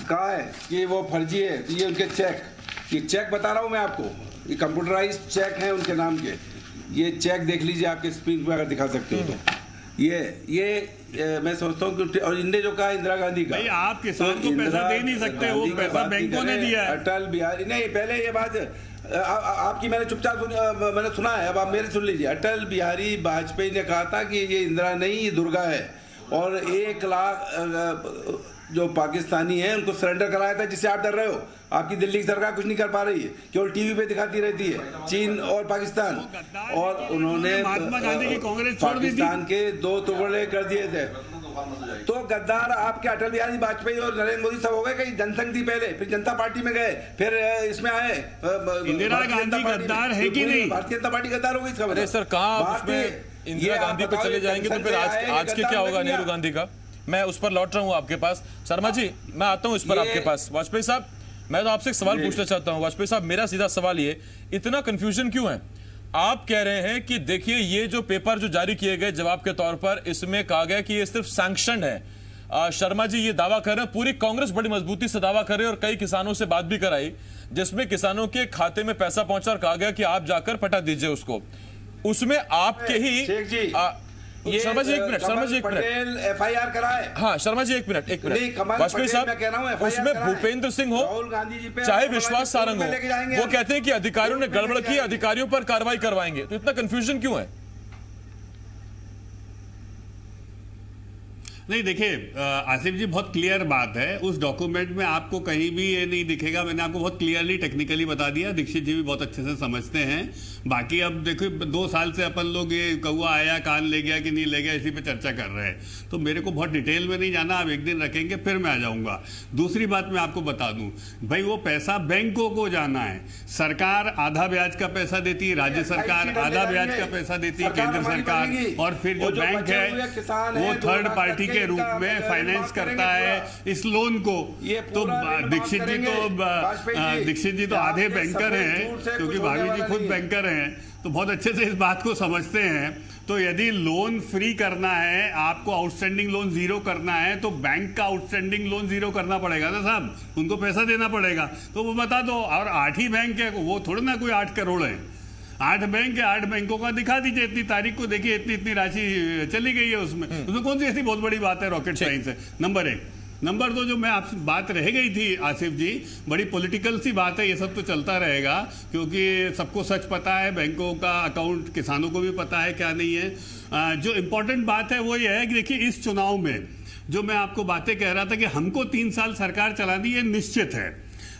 कहा है कि वो फर्जी है, तो ये उनके ये चेक बता रहा हूं मैं आपको, ये कंप्यूटराइज चेक हैं उनके नाम के। ये चेक देख लीजिए, आपके स्क्रीन पे अगर दिखा सकते हो तो। ये मैं समझता हूँ कि, और इनने जो कहा इंदिरा गांधी का, आप किसान को पैसा दे नहीं सकते, वो पैसा बैंकों ने दिया है। अटल बिहारी, नहीं पहले ये बात आपकी मैंने चुपचाप मैंने सुना है, अब आप मेरे सुन लीजिए। अटल बिहारी वाजपेयी ने कहा था कि ये इंदिरा नहीं, ये दुर्गा है, और 1 लाख जो पाकिस्तानी है उनको सरेंडर कराया था, जिससे आप डर रहे हो। आपकी दिल्ली की सरकार कुछ नहीं कर पा रही है, केवल टीवी पे दिखाती रहती है, चीन और पाकिस्तान। और उन्होंने महात्मा गांधी की कांग्रेस पाकिस्तान के 2 टुकड़े कर दिए थे। तो गद्दार आपके अटल बिहारी वाजपेयी और नरेंद्र मोदी सब हो गए। कहीं जनसंघ थी पहले, फिर जनता पार्टी में गए, फिर इसमें आए। इंदिरा गांधी गद्दार है कि नहीं? भारतीय जनता पार्टी गद्दार हो गई इसका मतलब। सर, कहाँ इंदिरा गांधी पे चले जाएंगे तो फिर आज के क्या होगा नेहरू गांधी का? मैं उस पर लौट रहा हूं आपके पास। शर्मा जी, मैं आता हूं इस पर आपके पास। वाजपेयी साहब, मैं तो आपसे एक सवाल पूछना चाहता हूं। वाजपेयी साहब, मेरा सीधा सवाल ये, इतना कंफ्यूजन क्यों है? आप कह रहे हैं कि देखिए ये जो पेपर जो जारी किए गए जवाब के तौर पर, इसमें कहा गया कि ये सिर्फ सैंक्शन है। शर्मा जी ये दावा कर रहे हैं, पूरी कांग्रेस बड़ी मजबूती से दावा कर रही है, और कई किसानों से बात भी कराई, जिसमें किसानों के खाते में पैसा पहुंचा और कहा गया कि आप जाकर पटा दीजिए उसको। उसमें आपके ही शर्मा जी एक मिनट, शर्मा जी एक मिनट, FIR कराए। हाँ शर्मा जी एक मिनट वाजपेयी साहब, उसमें भूपेंद्र सिंह हो चाहे विश्वास सारंग हो, वो कहते हैं कि अधिकारियों ने गड़बड़ की, अधिकारियों पर कार्रवाई करवाएंगे। तो इतना कंफ्यूजन क्यों है? नहीं देखिए आसिफ जी, बहुत क्लियर बात है। उस डॉक्यूमेंट में आपको कहीं भी ये नहीं दिखेगा, मैंने आपको बहुत क्लियरली टेक्निकली बता दिया, दीक्षित जी भी बहुत अच्छे से समझते हैं। बाकी अब देखो 2 साल से अपन लोग ये कौआ आया कान ले गया कि नहीं ले गया इसी पे चर्चा कर रहे हैं, तो मेरे को बहुत डिटेल में नहीं जाना। आप एक दिन रखेंगे फिर मैं आ जाऊंगा। दूसरी बात मैं आपको बता दूं भाई, वो पैसा बैंकों को जाना है। सरकार आधा ब्याज का पैसा देती है, राज्य सरकार आधा ब्याज का पैसा देती है, केंद्र सरकार, और फिर जो बैंक है वो थर्ड पार्टी के रूप में फाइनेंस करता है इस लोन को। तो दीक्षित जी तो आधे बैंकर हैं, क्योंकि भाभी जी खुद बैंकर हैं, तो बहुत अच्छे से इस बात को समझते हैं। तो यदि लोन फ्री करना है, आपको आउटस्टैंडिंग लोन जीरो करना है, तो बैंक का आउटस्टैंडिंग लोन जीरो करना पड़ेगा ना साहब, उनको पैसा देना पड़ेगा। तो वो बता दो, और 8 ही बैंक है, वो थोड़ा ना कोई 8 करोड़ है। 8 बैंक है, 8 बैंकों का दिखा दीजिए, इतनी तारीख को देखिए, इतनी राशि चली गई है उसमें कौन सी ऐसी बहुत बड़ी बात है, रॉकेट साइंस है। नंबर 1। नंबर 2, जो मैं आपसे बात रह गई थी आसिफ जी, बड़ी पॉलिटिकल सी बात है, ये सब तो चलता रहेगा, क्योंकि सबको सच पता है, बैंकों का अकाउंट किसानों को भी पता है क्या नहीं है। जो इम्पोर्टेंट बात है वो ये है कि देखिए, इस चुनाव में जो मैं आपको बातें कह रहा था कि हमको 3 साल सरकार चलानी है, निश्चित है,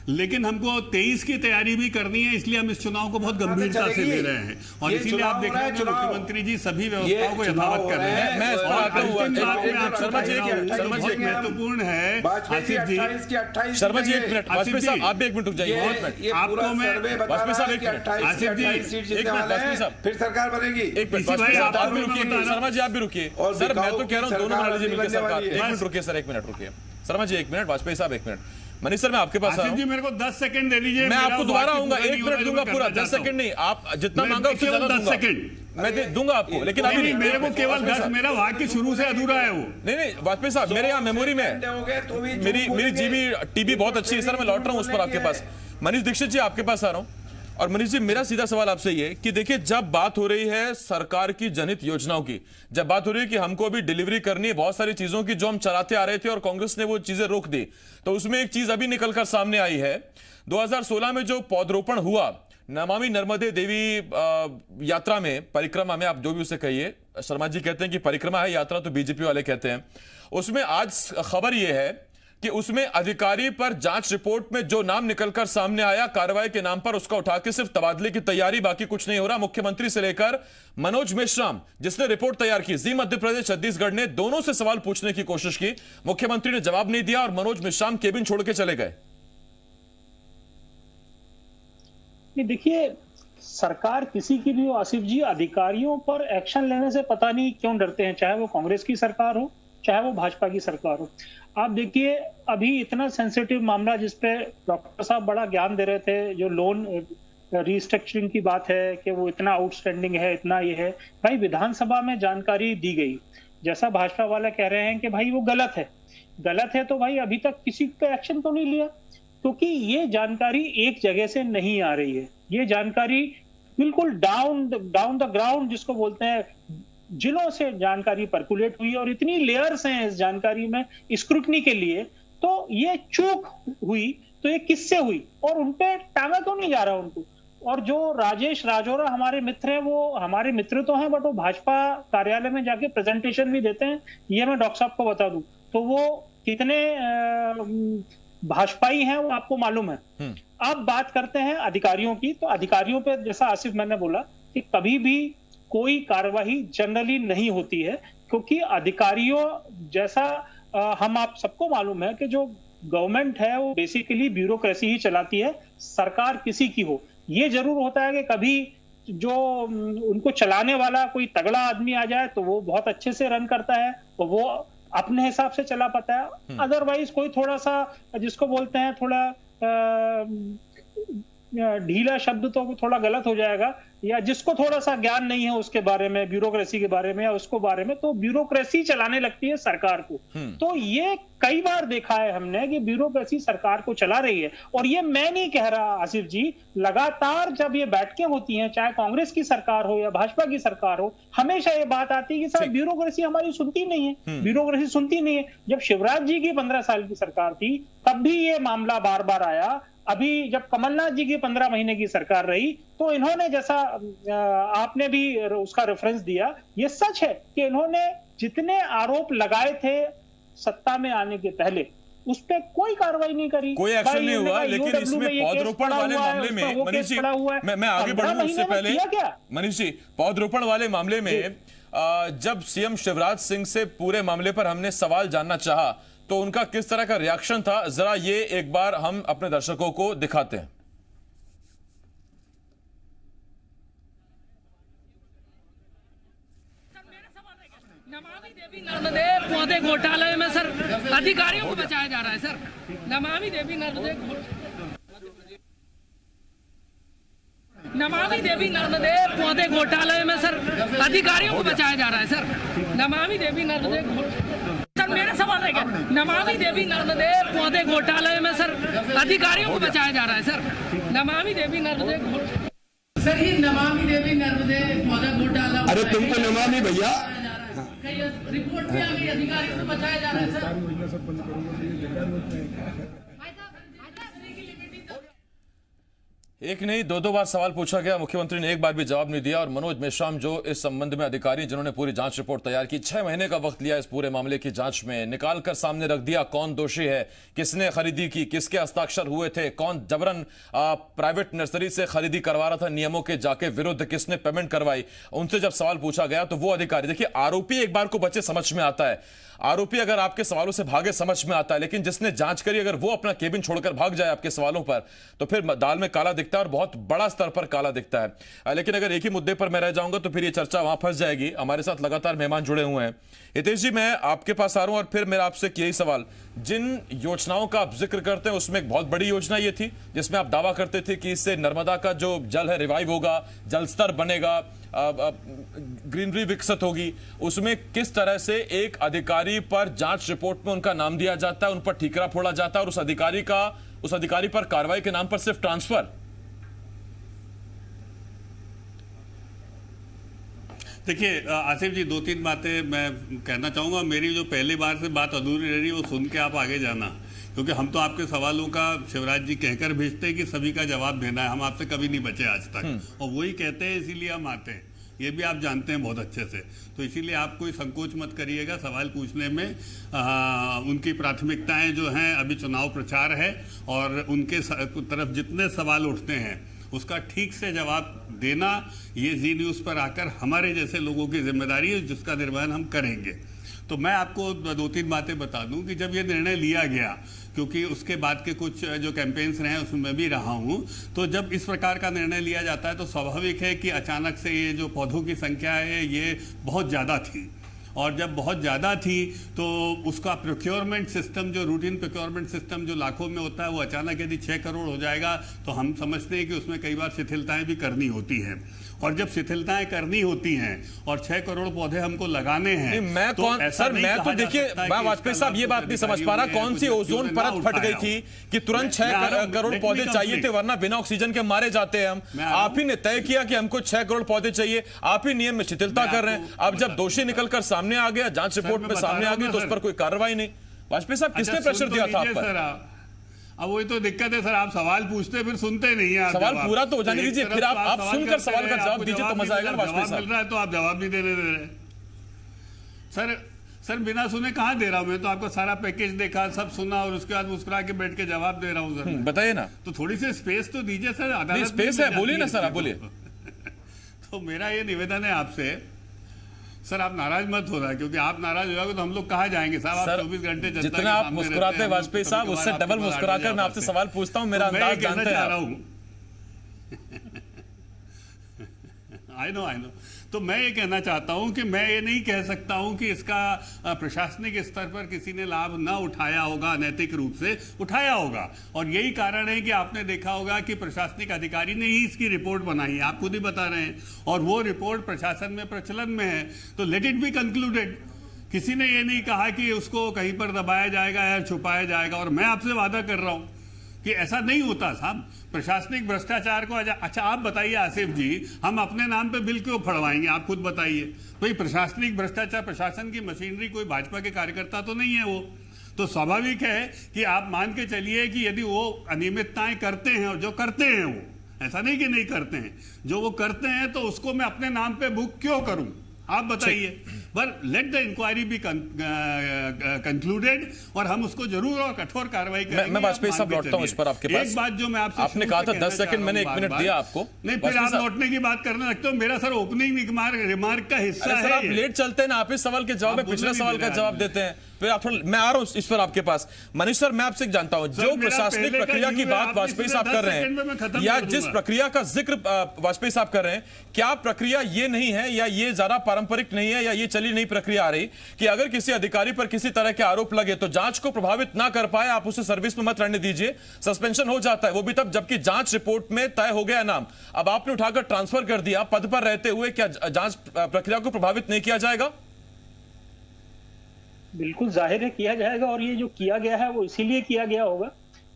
लेकिन हमको 23 की तैयारी भी करनी है, इसलिए हम इस चुनाव को बहुत गंभीरता से ले रहे हैं। और इसीलिए आप देख रहे हैं मुख्यमंत्री जी सभी व्यवस्थाओं को यथावत कर रहे हैं। महत्वपूर्ण है आसिफ जी, शर्मा जी 1 मिनट, वाजपेयी साहब आप भी 1 मिनट रुक जाइए। आपको मैं वाजपेयी साहब 1 मिनट, आसिफ जी 1 मिनट, वाजपेयी साहब फिर सरकार बनेगी। 1 मिनट, वाजपेयी साहब आप भी रुकिए, शर्मा जी आप भी रुकिए। सर मैं तो कह रहा हूँ दोनों बना लीजिए मिलकर सरकार। 1 मिनट रुकिए सर, 1 मिनट रुकिए। शर्मा जी 1 मिनट, वाजपेयी साहब 1 मिनट। मनीष सर मैं आपके पास आ रहा हूं। मेरे को 10 सेकंड दे दीजिए, मैं आपको दोबारा आऊंगा, 1 मिनट दूंगा पूरा, 10 सेकंड नहीं, आप जितना मांगा उससे ज्यादा 10 सेकंड मैं दूंगा आपको, लेकिन अभी नहीं, मेरे को केवल 10, मेरा वाक्य शुरू से अधूरा है वो। नहीं वाजपेयी साहब, मेरे यहाँ मेमोरी में मेरी जीबी टीबी बहुत अच्छी है सर, मैं लौट रहा हूँ उस पर आपके पास। मनीष दीक्षित जी आपके पास आ रहा हूँ। और मनीष जी मेरा सीधा सवाल आपसे ये कि देखिए, जब बात हो रही है सरकार की जनहित योजनाओं की, जब बात हो रही है कि हमको भी डिलीवरी करनी है बहुत सारी चीजों की जो हम चलाते आ रहे थे और कांग्रेस ने वो चीजें रोक दी, तो उसमें एक चीज अभी निकलकर सामने आई है। 2016 में जो पौधरोपण हुआ नमामि नर्मदे देवी यात्रा में, परिक्रमा में, आप जो भी उसे कहिए, शर्मा जी कहते हैं कि परिक्रमा है, यात्रा तो बीजेपी वाले कहते हैं, उसमें आज खबर यह है कि उसमें अधिकारी पर जांच रिपोर्ट में जो नाम निकलकर सामने आया कार्रवाई के नाम पर, उसका उठा के सिर्फ तबादले की तैयारी, बाकी कुछ नहीं हो रहा। मुख्यमंत्री से लेकर मनोज मेश्राम जिसने रिपोर्ट तैयार की, जी मध्य प्रदेश छत्तीसगढ़ ने दोनों से सवाल पूछने की कोशिश की, मुख्यमंत्री ने जवाब नहीं दिया और मनोज मेश्राम केबिन छोड़ के चले गए। देखिए, सरकार किसी की भी हो आसिफ जी, अधिकारियों पर एक्शन लेने से पता नहीं क्यों डरते हैं, चाहे वो कांग्रेस की सरकार हो चाहे वो भाजपा की सरकार हो। आप देखिए, अभी इतना सेंसिटिव मामला जिसपे डॉक्टर साहब बड़ा ज्ञान दे रहे थे, जो लोन रिस्ट्रक्चरिंग की बात है कि वो इतना आउटस्टैंडिंग है, इतना ये है, भाई विधानसभा में जानकारी दी गई, जैसा भाजपा वाले कह रहे हैं कि भाई वो गलत है तो भाई अभी तक किसी का एक्शन तो नहीं लिया, क्योंकि ये जानकारी एक जगह से नहीं आ रही है। ये जानकारी बिल्कुल डाउन द ग्राउंड जिसको बोलते हैं, जिलों से जानकारी पर्कुलेट हुई और इतनी लेयर्स हैं इस जानकारी में स्क्रूटनी के लिए, तो ये चूक हुई तो ये किससे हुई और उनपे टांगा तो नहीं जा रहा उनको। और जो राजेश राजौरा हमारे मित्र हैं, वो हमारे मित्र तो हैं बट वो भाजपा कार्यालय में जाके प्रेजेंटेशन भी देते हैं, ये मैं डॉक्टर साहब को बता दूं, तो वो कितने भाजपाई हैं वो आपको मालूम है। अब बात करते हैं अधिकारियों की, तो अधिकारियों पे जैसा आसिफ मैंने बोला कि कभी भी कोई कार्यवाही जनरली नहीं होती है, क्योंकि अधिकारियों जैसा हम आप सबको मालूम है कि जो गवर्नमेंट है वो बेसिकली ब्यूरोक्रेसी ही चलाती है, सरकार किसी की हो। ये जरूर होता है कि कभी जो उनको चलाने वाला कोई तगड़ा आदमी आ जाए तो वो बहुत अच्छे से रन करता है और वो अपने हिसाब से चला पाता है, अदरवाइज कोई थोड़ा सा जिसको बोलते हैं थोड़ा ढीला शब्द तो थोड़ा गलत हो जाएगा, या जिसको थोड़ा सा ज्ञान नहीं है उसके बारे में, ब्यूरोक्रेसी के बारे में या उसको बारे में, तो ब्यूरोक्रेसी चलाने लगती है सरकार को। तो ये कई बार देखा है हमने कि ब्यूरोक्रेसी सरकार को चला रही है। और ये मैं नहीं कह रहा आसिफ जी, लगातार जब ये बैठकें होती हैं, चाहे कांग्रेस की सरकार हो या भाजपा की सरकार हो, हमेशा ये बात आती है कि साहब ब्यूरोक्रेसी हमारी सुनती नहीं है, ब्यूरोक्रेसी सुनती नहीं है। जब शिवराज जी की 15 साल की सरकार थी तब भी ये मामला बार बार आया। अभी जब कमलनाथ जी की 15 महीने की सरकार रही तो इन्होंने, जैसा आपने भी उसका रेफरेंस दिया, ये सच है कि इन्होंने जितने आरोप लगाए थे सत्ता में आने के पहले, उस पर कोई कार्रवाई नहीं करी, कोई एक्शन नहीं हुआ। लेकिन इसमें पौधरोपण वाले मामले में मनीष जी, मैं आगे बढ़ूं उससे पहले, मनीष जी, पौधरोपण वाले मामले में जब सीएम शिवराज सिंह से पूरे मामले पर हमने सवाल जानना चाहा तो उनका किस तरह का रिएक्शन था, जरा ये एक बार हम अपने दर्शकों को दिखाते हैं। नमामि देवी नर्मदे पौधे घोटाले में सर अधिकारियों को बचाया जा रहा है सर। नमामि देवी नर्मदे पौधे घोटाले में सर अधिकारियों को बचाया जा रहा है सर। नमामि देवी नर्मदे सर, मेरा सवाल है क्या? नमामि देवी नर्मदे पौधे घोटाले में सर अधिकारियों को बचाया जा रहा है सर। नमामि देवी नर्मदे सर, ये नमामि देवी नर्मदे पौधा घोटाला, अरे तुमको नमामि भैया रिपोर्ट में आ गई, अधिकारियों को बचाया जा रहा है सर। एक नहीं दो बार सवाल पूछा गया, मुख्यमंत्री ने एक बार भी जवाब नहीं दिया। और मनोज मेश्राम जो इस संबंध में अधिकारी जिन्होंने पूरी जांच रिपोर्ट तैयार की, 6 महीने का वक्त लिया इस पूरे मामले की जांच में, निकाल कर सामने रख दिया कौन दोषी है, किसने खरीदी की, किसके हस्ताक्षर हुए थे, कौन जबरन प्राइवेट नर्सरी से खरीदी करवा रहा था नियमों के जाके विरुद्ध, किसने पेमेंट करवाई। उनसे जब सवाल पूछा गया तो वो अधिकारी, देखिए आरोपी एक बार को बचे समझ में आता है, आरोपी अगर आपके सवालों से भागे समझ में आता है, लेकिन जिसने जांच करी अगर वो अपना केबिन छोड़कर भाग जाए आपके सवालों पर तो फिर दाल में काला दिखता है और बहुत बड़ा स्तर पर काला दिखता है। लेकिन अगर एक ही मुद्दे पर मैं रह जाऊंगा तो फिर ये चर्चा वहां फंस जाएगी। हमारे साथ लगातार मेहमान जुड़े हुए हैं। हितेश जी, मैं आपके पास आ रहा हूं और फिर मेरा आपसे यही सवाल, जिन योजनाओं का आप जिक्र करते हैं उसमें एक बहुत बड़ी योजना ये थी जिसमें आप दावा करते थे कि इससे नर्मदा का जो जल है रिवाइव होगा, जल स्तर बनेगा, ग्रीनरी विकसित होगी। उसमें किस तरह से एक अधिकारी पर जांच रिपोर्ट में उनका नाम दिया जाता है, उन पर ठीकरा फोड़ा जाता है और उस अधिकारी पर कार्रवाई के नाम पर सिर्फ ट्रांसफर। देखिए आसिफ जी, 2-3 बातें मैं कहना चाहूँगा। मेरी जो पहली बार से बात अधूरी रह रही है वो सुन के आप आगे जाना, क्योंकि हम तो आपके सवालों का शिवराज जी कहकर भेजते हैं कि सभी का जवाब देना है, हम आपसे कभी नहीं बचे आज तक, और वही कहते हैं इसीलिए हम आते हैं, ये भी आप जानते हैं बहुत अच्छे से। तो इसीलिए आप कोई संकोच मत करिएगा सवाल पूछने में। उनकी प्राथमिकताएं जो हैं, अभी चुनाव प्रचार है और उनके तरफ जितने सवाल उठते हैं उसका ठीक से जवाब देना, ये जी न्यूज़ पर आकर हमारे जैसे लोगों की जिम्मेदारी है, जिसका निर्वहन हम करेंगे। तो मैं आपको 2-3 बातें बता दूं कि जब ये निर्णय लिया गया, क्योंकि उसके बाद के कुछ जो कैंपेन्स रहे हैं उसमें मैं भी रहा हूं, तो जब इस प्रकार का निर्णय लिया जाता है तो स्वाभाविक है कि अचानक से ये जो पौधों की संख्या है ये बहुत ज़्यादा थी, और जब बहुत ज़्यादा थी तो उसका प्रोक्योरमेंट सिस्टम, जो रूटीन प्रोक्योरमेंट सिस्टम जो लाखों में होता है, वो अचानक यदि 6 करोड़ हो जाएगा तो हम समझते हैं कि उसमें कई बार शिथिलताएं भी करनी होती हैं। और जब शिथिलताएं करनी होती हैं और 6 करोड़ पौधे हमको लगाने हैं, मैं तो सर मैं तो देखिए वाजपेयी साहब ये बात नहीं समझ पा रहा, कौन सी ओजोन परत फट गई थी कि तुरंत 6 करोड़ पौधे चाहिए थे, वरना बिना ऑक्सीजन के मारे जाते हैं हम। आप ही ने तय किया कि हमको 6 करोड़ पौधे चाहिए, आप ही नियम में शिथिलता कर रहे हैं। अब जब दोषी निकलकर सामने आ गया, जांच रिपोर्ट में सामने आ गई, तो उस पर कोई कार्रवाई नहीं। वाजपेयी साहब किसने प्रेशर दिया था आप पर? अब वही तो दिक्कत है सर, आप सवाल पूछते फिर सुनते नहीं है। सवाल पूरा तो हो जाने दीजिए, फिर आप सुनकर सवाल का जवाब दीजिए तो मजा आएगा ना। वाजपेयी साहब मिल रहा है तो आप जवाब नहीं देने दे रहे। सर बिना सुने कहाँ दे रहा हूँ मैं, तो आपको सारा पैकेज देखा, सब सुना और उसके बाद मुस्कुरा के बैठ के जवाब दे रहा हूँ सर। बताइए ना, तो थोड़ी सी स्पेस तो दीजिए सर। अदालत स्पेस है, बोलिए ना सर, आप बोलिए। तो मेरा ये निवेदन है आपसे सर, आप नाराज मत हो रहा, क्योंकि आप नाराज हो जाओगे तो हम लोग कहाँ जाएंगे साहब। आप 24 घंटे जितना आप मुस्कुराते हैं वाजपेयी साहब, उससे डबल मुस्कुराकर मैं आपसे सवाल पूछता हूँ, मेरा अंदाज जानते हैं आप। I know. तो मैं ये कहना चाहता हूं कि मैं ये नहीं कह सकता हूं कि इसका प्रशासनिक स्तर पर किसी ने लाभ ना उठाया होगा, नैतिक रूप से उठाया होगा। और यही कारण है कि आपने देखा होगा कि प्रशासनिक अधिकारी ने ही इसकी रिपोर्ट बनाई है, आप खुद ही बता रहे हैं, और वो रिपोर्ट प्रशासन में प्रचलन में है। तो लेट इट बी कंक्लूडेड। किसी ने ये नहीं कहा कि उसको कहीं पर दबाया जाएगा या छुपाया जाएगा। और मैं आपसे वादा कर रहा हूं कि ऐसा नहीं होता साहब। प्रशासनिक भ्रष्टाचार को अच्छा आप बताइए आसिफ जी, हम अपने नाम पे बिल क्यों फड़वाएंगे, आप खुद बताइए। भाई प्रशासनिक भ्रष्टाचार, प्रशासन की मशीनरी कोई भाजपा के कार्यकर्ता तो नहीं है वो, तो स्वाभाविक है कि आप मान के चलिए कि यदि वो अनियमितताएं करते हैं, और जो करते हैं वो, ऐसा नहीं कि नहीं करते हैं, जो वो करते हैं, तो उसको मैं अपने नाम पे बुक क्यों करूं, आप बताइए। पर let the inquiry be concluded और हम उसको जरूर और कठोर कार्रवाई करेंगे। मैं वाजपेयी साहब लौटता हूं इस पर आपके पास। एक बात जो मैं आपसे, आपने कहा था 10 सेकंड, मैंने 1 मिनट दिया आपको। नहीं, फिर आप लौटने की बात करने लगते हो। मेरा सर ओपनिंग रिमार्क का हिस्सा है। आप लेट चलते हैं ना, आप इस सवाल के जवाब में पिछले सवाल का जवाब देते हैं, फिर आप थोड़ा, मैं आ रहा हूं इस पर आपके पास। मनीष सर, मैं आपसे जानता हूं, जो प्रशासनिक प्रक्रिया की बात वाजपेयी साहब कर रहे हैं या जिस प्रक्रिया का जिक्र वाजपेयी साहब कर रहे हैं, क्या प्रक्रिया ये नहीं है या ये ज्यादा पारंपरिक नहीं है या ये चली नई प्रक्रिया आ रही कि अगर किसी अधिकारी पर किसी तरह के आरोप लगे तो जांच को प्रभावित ना कर पाए, आप उसे सर्विस में मत रहने दीजिए, सस्पेंशन हो जाता है, वो भी तब जबकि जांच रिपोर्ट में तय हो गया नाम। अब आपने उठाकर ट्रांसफर कर दिया पद पर रहते हुए, क्या जांच प्रक्रिया को प्रभावित नहीं किया जाएगा? बिल्कुल जाहिर है किया जाएगा, और ये जो किया गया है वो इसीलिए किया गया होगा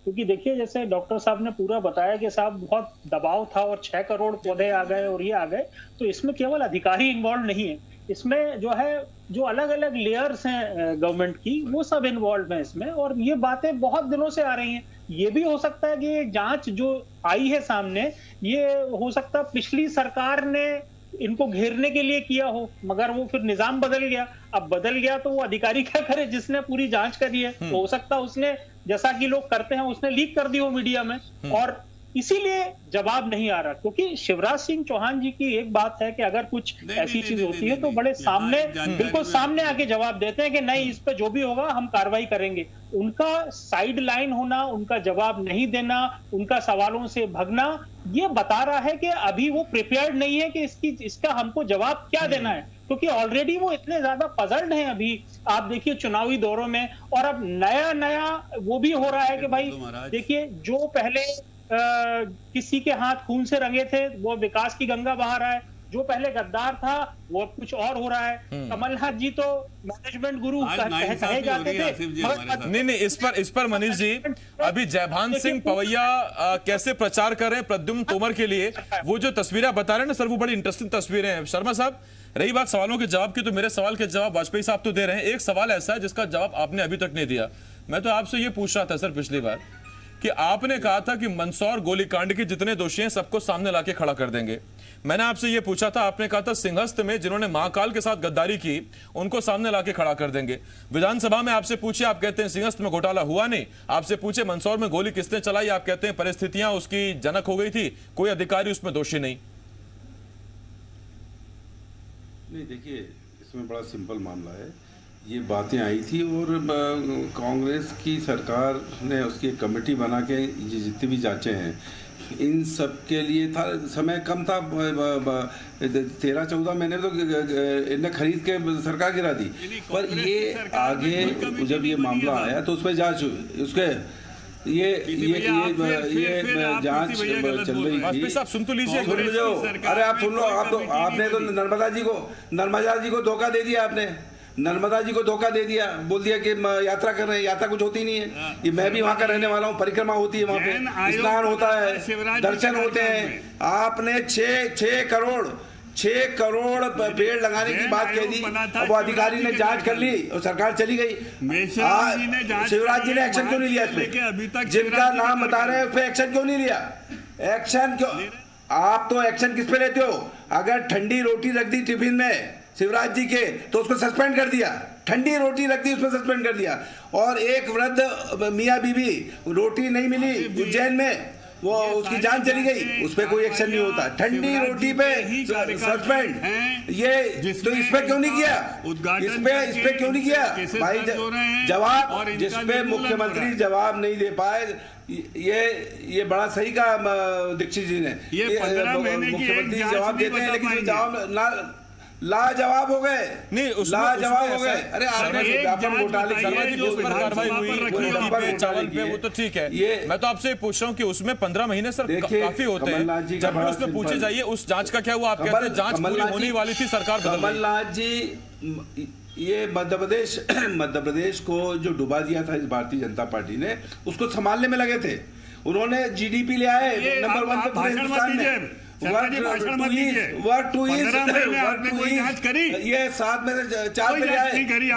क्योंकि देखिए, जैसे डॉक्टर साहब ने पूरा बताया कि साहब बहुत दबाव था और 6 करोड़ पौधे आ गए और ये आ गए, तो इसमें केवल अधिकारी इन्वॉल्व नहीं है, इसमें जो है जो अलग अलग लेयर्स हैं गवर्नमेंट की, वो सब इन्वॉल्व हैं इसमें, और ये बातें बहुत दिनों से आ रही हैं। ये भी हो सकता है कि ये जांच जो आई है सामने, ये हो सकता है पिछली सरकार ने इनको घेरने के लिए किया हो, मगर वो फिर निजाम बदल गया। अब बदल गया तो वो अधिकारी क्या करे जिसने पूरी जांच करी है? तो हो सकता है उसने, जैसा कि लोग करते हैं, उसने लीक कर दी हो मीडिया में, और इसीलिए जवाब नहीं आ रहा। क्योंकि शिवराज सिंह चौहान जी की एक बात है कि अगर कुछ ऐसी चीज होती है तो बड़े सामने, बिल्कुल सामने आके जवाब देते हैं कि नहीं, इस पे जो भी होगा हम कार्रवाई करेंगे। उनका साइड लाइन होना, उनका जवाब नहीं देना, उनका सवालों से भगना, ये बता रहा है कि अभी वो प्रिपेयर्ड नहीं है कि इसका हमको जवाब क्या देना है, क्योंकि ऑलरेडी वो इतने ज्यादा पजल्ड हैं। अभी आप देखिए चुनावी दौरों में, और अब नया वो भी हो रहा है कि भाई देखिए, जो पहले किसी के हाथ खून से रंगे थे वो विकास की गंगा बहा रहा है, जो पहले गद्दार था वो कुछ और हो रहा है। कमलनाथ जी तो मैनेजमेंट गुरु कहे जाते थे। नहीं, इस पर मनीष जी, अभी जयभान सिंह पवैया कैसे प्रचार कर रहे हैं प्रद्युम्न तोमर के लिए, वो जो तस्वीरें बता रहे हैं ना सर, वो बड़ी इंटरेस्टिंग तस्वीरें हैं। शर्मा साहब, रही बात सवालों के जवाब की, तो मेरे सवाल के जवाब वाजपेयी साहब तो दे रहे हैं। एक सवाल ऐसा है जिसका जवाब आपने अभी तक नहीं दिया। मैं तो आपसे ये पूछ रहा था सर पिछली बार कि आपने कहा था कि मंदसौर गोलीकांड के जितने दोषी हैं सबको सामने लाके खड़ा कर देंगे। मैंने आपसे ये पूछा था, आपने कहा था सिंहस्थ में जिन्होंने महाकाल के साथ गद्दारी की उनको सामने लाके खड़ा कर देंगे। विधानसभा में आपसे पूछे, आप कहते हैं सिंहस्थ में घोटाला हुआ नहीं। आपसे पूछे मंदसौर में गोली किसने चलाई, आप कहते हैं परिस्थितियां उसकी जनक हो गई थी, कोई अधिकारी उसमें दोषी नहीं। देखिए, इसमें बड़ा सिंपल मामला है। ये बातें आई थी और कांग्रेस की सरकार ने उसकी कमेटी बना के जितनी भी जांचें हैं, इन सब के लिए था, समय कम था, 13-14 महीने तो इन्हें खरीद के सरकार गिरा दी। पर ये आगे जब ये मामला आया तो उस पर जांच हुई, उसके ये जांच चल रही थी। साहब सुन तो लीजिए, अरे आप सुन लो, आपने तो नर्मदा जी को धोखा दे दिया, आपने नर्मदा जी को धोखा दे दिया, बोल दिया कि यात्रा कर रहे हैं, यात्रा कुछ होती नहीं है। ये मैं भी वहां का रहने वाला हूँ, परिक्रमा होती है वहां पे, स्नान होता है, दर्शन होते हैं। आपने 6 करोड़ पेड़ लगाने की बात कह दी, और वो अधिकारी ने जांच कर ली और सरकार चली गई। शिवराज जी ने एक्शन क्यों नहीं लिया इसमें? जिनका नाम बता रहे हैं उस पर एक्शन क्यों नहीं लिया? एक्शन क्यों? आप तो एक्शन किस पे लेते हो? अगर ठंडी रोटी रख दी टिफिन में शिवराज जी के तो उसको सस्पेंड कर दिया, ठंडी रोटी रख दी उसमें सस्पेंड कर दिया। और एक वृद्ध मियाँ बीवी, रोटी नहीं मिली उज्जैन में, वो उसकी जान चली गई, उस पर कोई एक्शन नहीं होता। ठंडी रोटी पे सस्पेंड, ये तो इस पे क्यों नहीं किया? इस पे क्यों नहीं किया भाई? जवाब जिस पे मुख्यमंत्री जवाब नहीं दे पाए, ये बड़ा सही कहा दीक्षित जी ने। मुख्यमंत्री जवाब देते हैं लेकिन जवाब लाजवाब हो गए, नहीं लाजवाब हो गए। अरे आपने घोटाले कार्रवाई हुई चावल पे, वो तो ठीक है। ये मैं तो आपसे पूछ रहा हूँ कि उसमें 15 महीने सर काफी होते हैं, जब भी उसमें पूछे जाइए उस जांच का क्या हुआ? आप कहते हैं जांच पूरी होने वाली थी, सरकार कमलनाथ जी ये मध्य प्रदेश को जो डुबा दिया था इस भारतीय जनता पार्टी ने, उसको संभालने में लगे थे। उन्होंने GDP ले आए नंबर 1 पे पूरे हिंदुस्तान में। ये 7 में से 4 पे आए,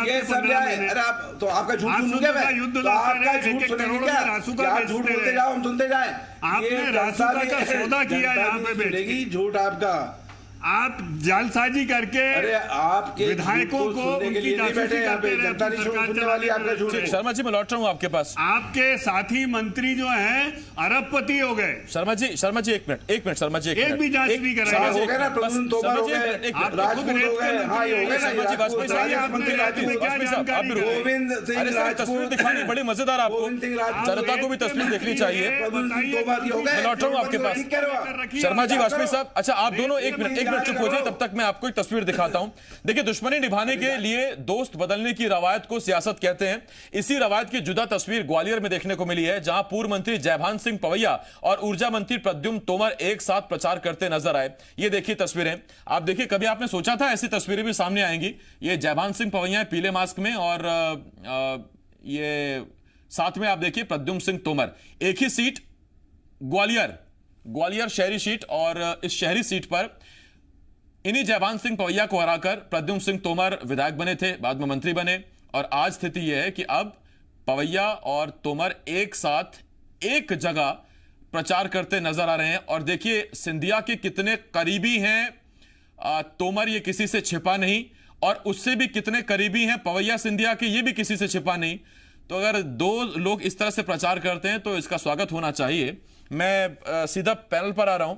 ये सब ले आए। अरे आप तो आपका झूठ सुनूंगा मैं, तो आपका झूठ सुनेंगे क्या? आप झूठ बोलते जाओ, हम सुनते जाए। आपने रासुका का सौदा किया यहाँ पे सुनेगी झूठ आपका। आप जालसाजी करके अरे आपके विधायकों को उनकी जासूसी करते रहे, सरकार चलाने वाली आपका। शर्मा जी मैं लौट रहा हूं आपके पास। आपके साथी मंत्री जो हैं अरबपति हो गए। शर्मा जी एक मिनट शर्मा जी एक भी जांच नहीं कराई। हो गए ना, प्रद्युम्न तोमर हो गए, राजपूत हो गए, हाँ ये हो गए ना, गोविंद सिंह राजपूत। तस्वीर दिखानी बड़ी मजेदार, आपको जनता को भी तस्वीर देखनी चाहिए। मैं लौट रहा हूं आपके पास। शर्मा जी, वाजपेयी साहब, अच्छा आप दोनों एक मिनट चुप हो जाए, तब तक मैं आपको एक तस्वीर दिखाता हूं। देखिए, दुश्मनी निभाने के लिए दोस्त बदलने की रवायत को सियासत कहते हैं। इसी रवायत की जुदा तस्वीर ग्वालियर में देखने को मिली है, जहां पूर्व मंत्री जयभान सिंह पवैया और ऊर्जा मंत्री प्रद्युम्न तोमर एक साथ प्रचार करते नजर आए। ये देखिए तस्वीरें, आप देखिए, कभी आपने सोचा था ऐसी तस्वीरें भी सामने आएंगी? ये जयभान सिंह पवैया पीले मास्क में, और ये साथ में आप देखिए प्रद्युम्न सिंह तोमर। एक ही सीट, ग्वालियर शहरी सीट, और इस शहरी सीट पर इन्हीं जयभान सिंह पवैया को हराकर प्रद्युम्न सिंह तोमर विधायक बने थे, बाद में मंत्री बने। और आज स्थिति यह है कि अब पवैया और तोमर एक साथ एक जगह प्रचार करते नजर आ रहे हैं। और देखिए सिंधिया के कितने करीबी हैं तोमर, ये किसी से छिपा नहीं, और उससे भी कितने करीबी हैं पवैया सिंधिया के, ये भी किसी से छिपा नहीं। तो अगर दो लोग इस तरह से प्रचार करते हैं तो इसका स्वागत होना चाहिए। मैं सीधा पैनल पर आ रहा हूं।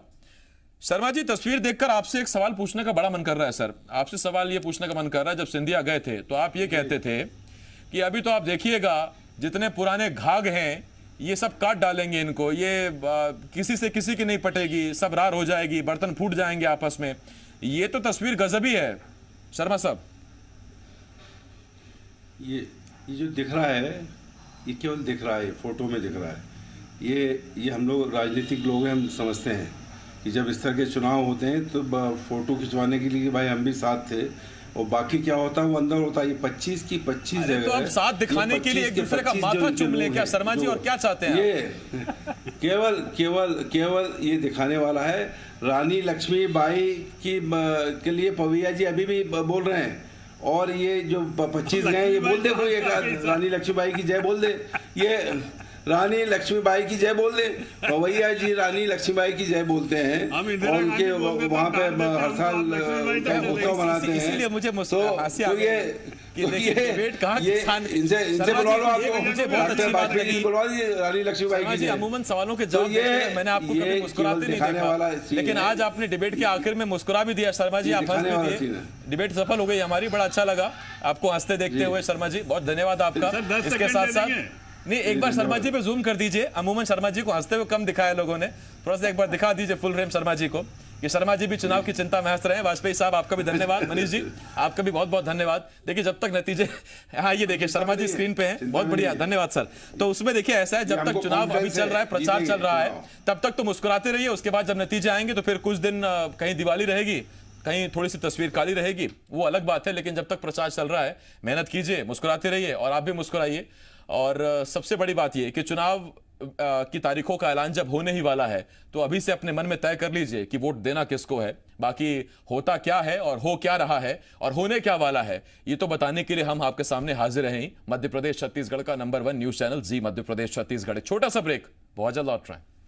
शर्मा जी, तस्वीर देखकर आपसे एक सवाल पूछने का बड़ा मन कर रहा है सर। आपसे सवाल ये पूछने का मन कर रहा है, जब सिंधिया गए थे तो आप ये कहते थे कि अभी तो आप देखिएगा जितने पुराने घाघ हैं ये सब काट डालेंगे इनको, ये किसी से किसी की नहीं पटेगी, सब रार हो जाएगी, बर्तन फूट जाएंगे आपस में। ये तो तस्वीर गजबी है शर्मा साहब। ये जो दिख रहा है ये केवल दिख रहा है, फोटो में दिख रहा है। ये हम लोग राजनीतिक लोग हैं, हम समझते हैं कि जब इस तरह के चुनाव होते हैं तो फोटो खिंचवाने के लिए भाई हम भी साथ थे, और बाकी क्या होता है वो अंदर होता है। ये 25 की 25 जगह, तो अब साथ दिखाने के लिए एक दूसरे का माथा चूम ले क्या शर्मा जी, और क्या चाहते हैं? ये केवल ये दिखाने वाला है। रानी लक्ष्मीबाई के लिए पवैया जी अभी भी बोल रहे हैं, और ये जो 25 गए ये बोल दे कोई, रानी लक्ष्मीबाई की जय बोल दे, ये रानी लक्ष्मीबाई की जय बोल दे। पवैया जी रानी लक्ष्मीबाई की जय बोलते हैं, और उनके वहाँ पे हर साल उत्सव मनाते हैं। इसलिए मुझे इनसे बुलवा लो, आपको मुझे बहुत अच्छी बात लगी, बुलवा दीजिए रानी लक्ष्मीबाई की। अमूमन सवालों के जवाब मैंने आपको कभी मुस्कुराते नहीं देखा, लेकिन आज आपने डिबेट के आखिर में मुस्कुरा भी दिया। शर्मा जी, आप हंस भी दिए, डिबेट सफल हो गई हमारी, बड़ा अच्छा लगा आपको हंसते देखते हुए। शर्मा जी, बहुत धन्यवाद आपका। इसके साथ साथ नहीं, एक बार शर्मा जी पे जूम कर दीजिए। अमूमन शर्मा जी को हंसते हुए कम दिखाया लोगों ने, थोड़ा सा एक बार दिखा दीजिए फुल फ्रेम शर्मा जी को, कि शर्मा जी भी चुनाव की चिंता में हंस रहे हैं। वाजपेयी साहब, आपका भी धन्यवाद। मनीष जी, आपका भी बहुत बहुत धन्यवाद। देखिए जब तक नतीजे, हाँ ये देखिए शर्मा जी स्क्रीन पे हैं, बहुत बढ़िया, धन्यवाद सर। तो उसमें देखिए ऐसा है, जब तक चुनाव अभी चल रहा है, प्रचार चल रहा है, तब तक तो मुस्कुराते रहिए। उसके बाद जब नतीजे आएंगे तो फिर कुछ दिन कहीं दिवाली रहेगी, कहीं थोड़ी सी तस्वीर काली रहेगी, वो अलग बात है। लेकिन जब तक प्रचार चल रहा है, मेहनत कीजिए, मुस्कुराते रहिए, और आप भी मुस्कुराइए। और सबसे बड़ी बात यह कि चुनाव की तारीखों का ऐलान जब होने ही वाला है, तो अभी से अपने मन में तय कर लीजिए कि वोट देना किसको है। बाकी होता क्या है और हो क्या रहा है और होने क्या वाला है, ये तो बताने के लिए हम आपके सामने हाजिर हैं। मध्य प्रदेश छत्तीसगढ़ का नंबर 1 न्यूज चैनल जी मध्य प्रदेश छत्तीसगढ़। छोटा सा ब्रेक, बहुत जल्द लौट रहे हैं।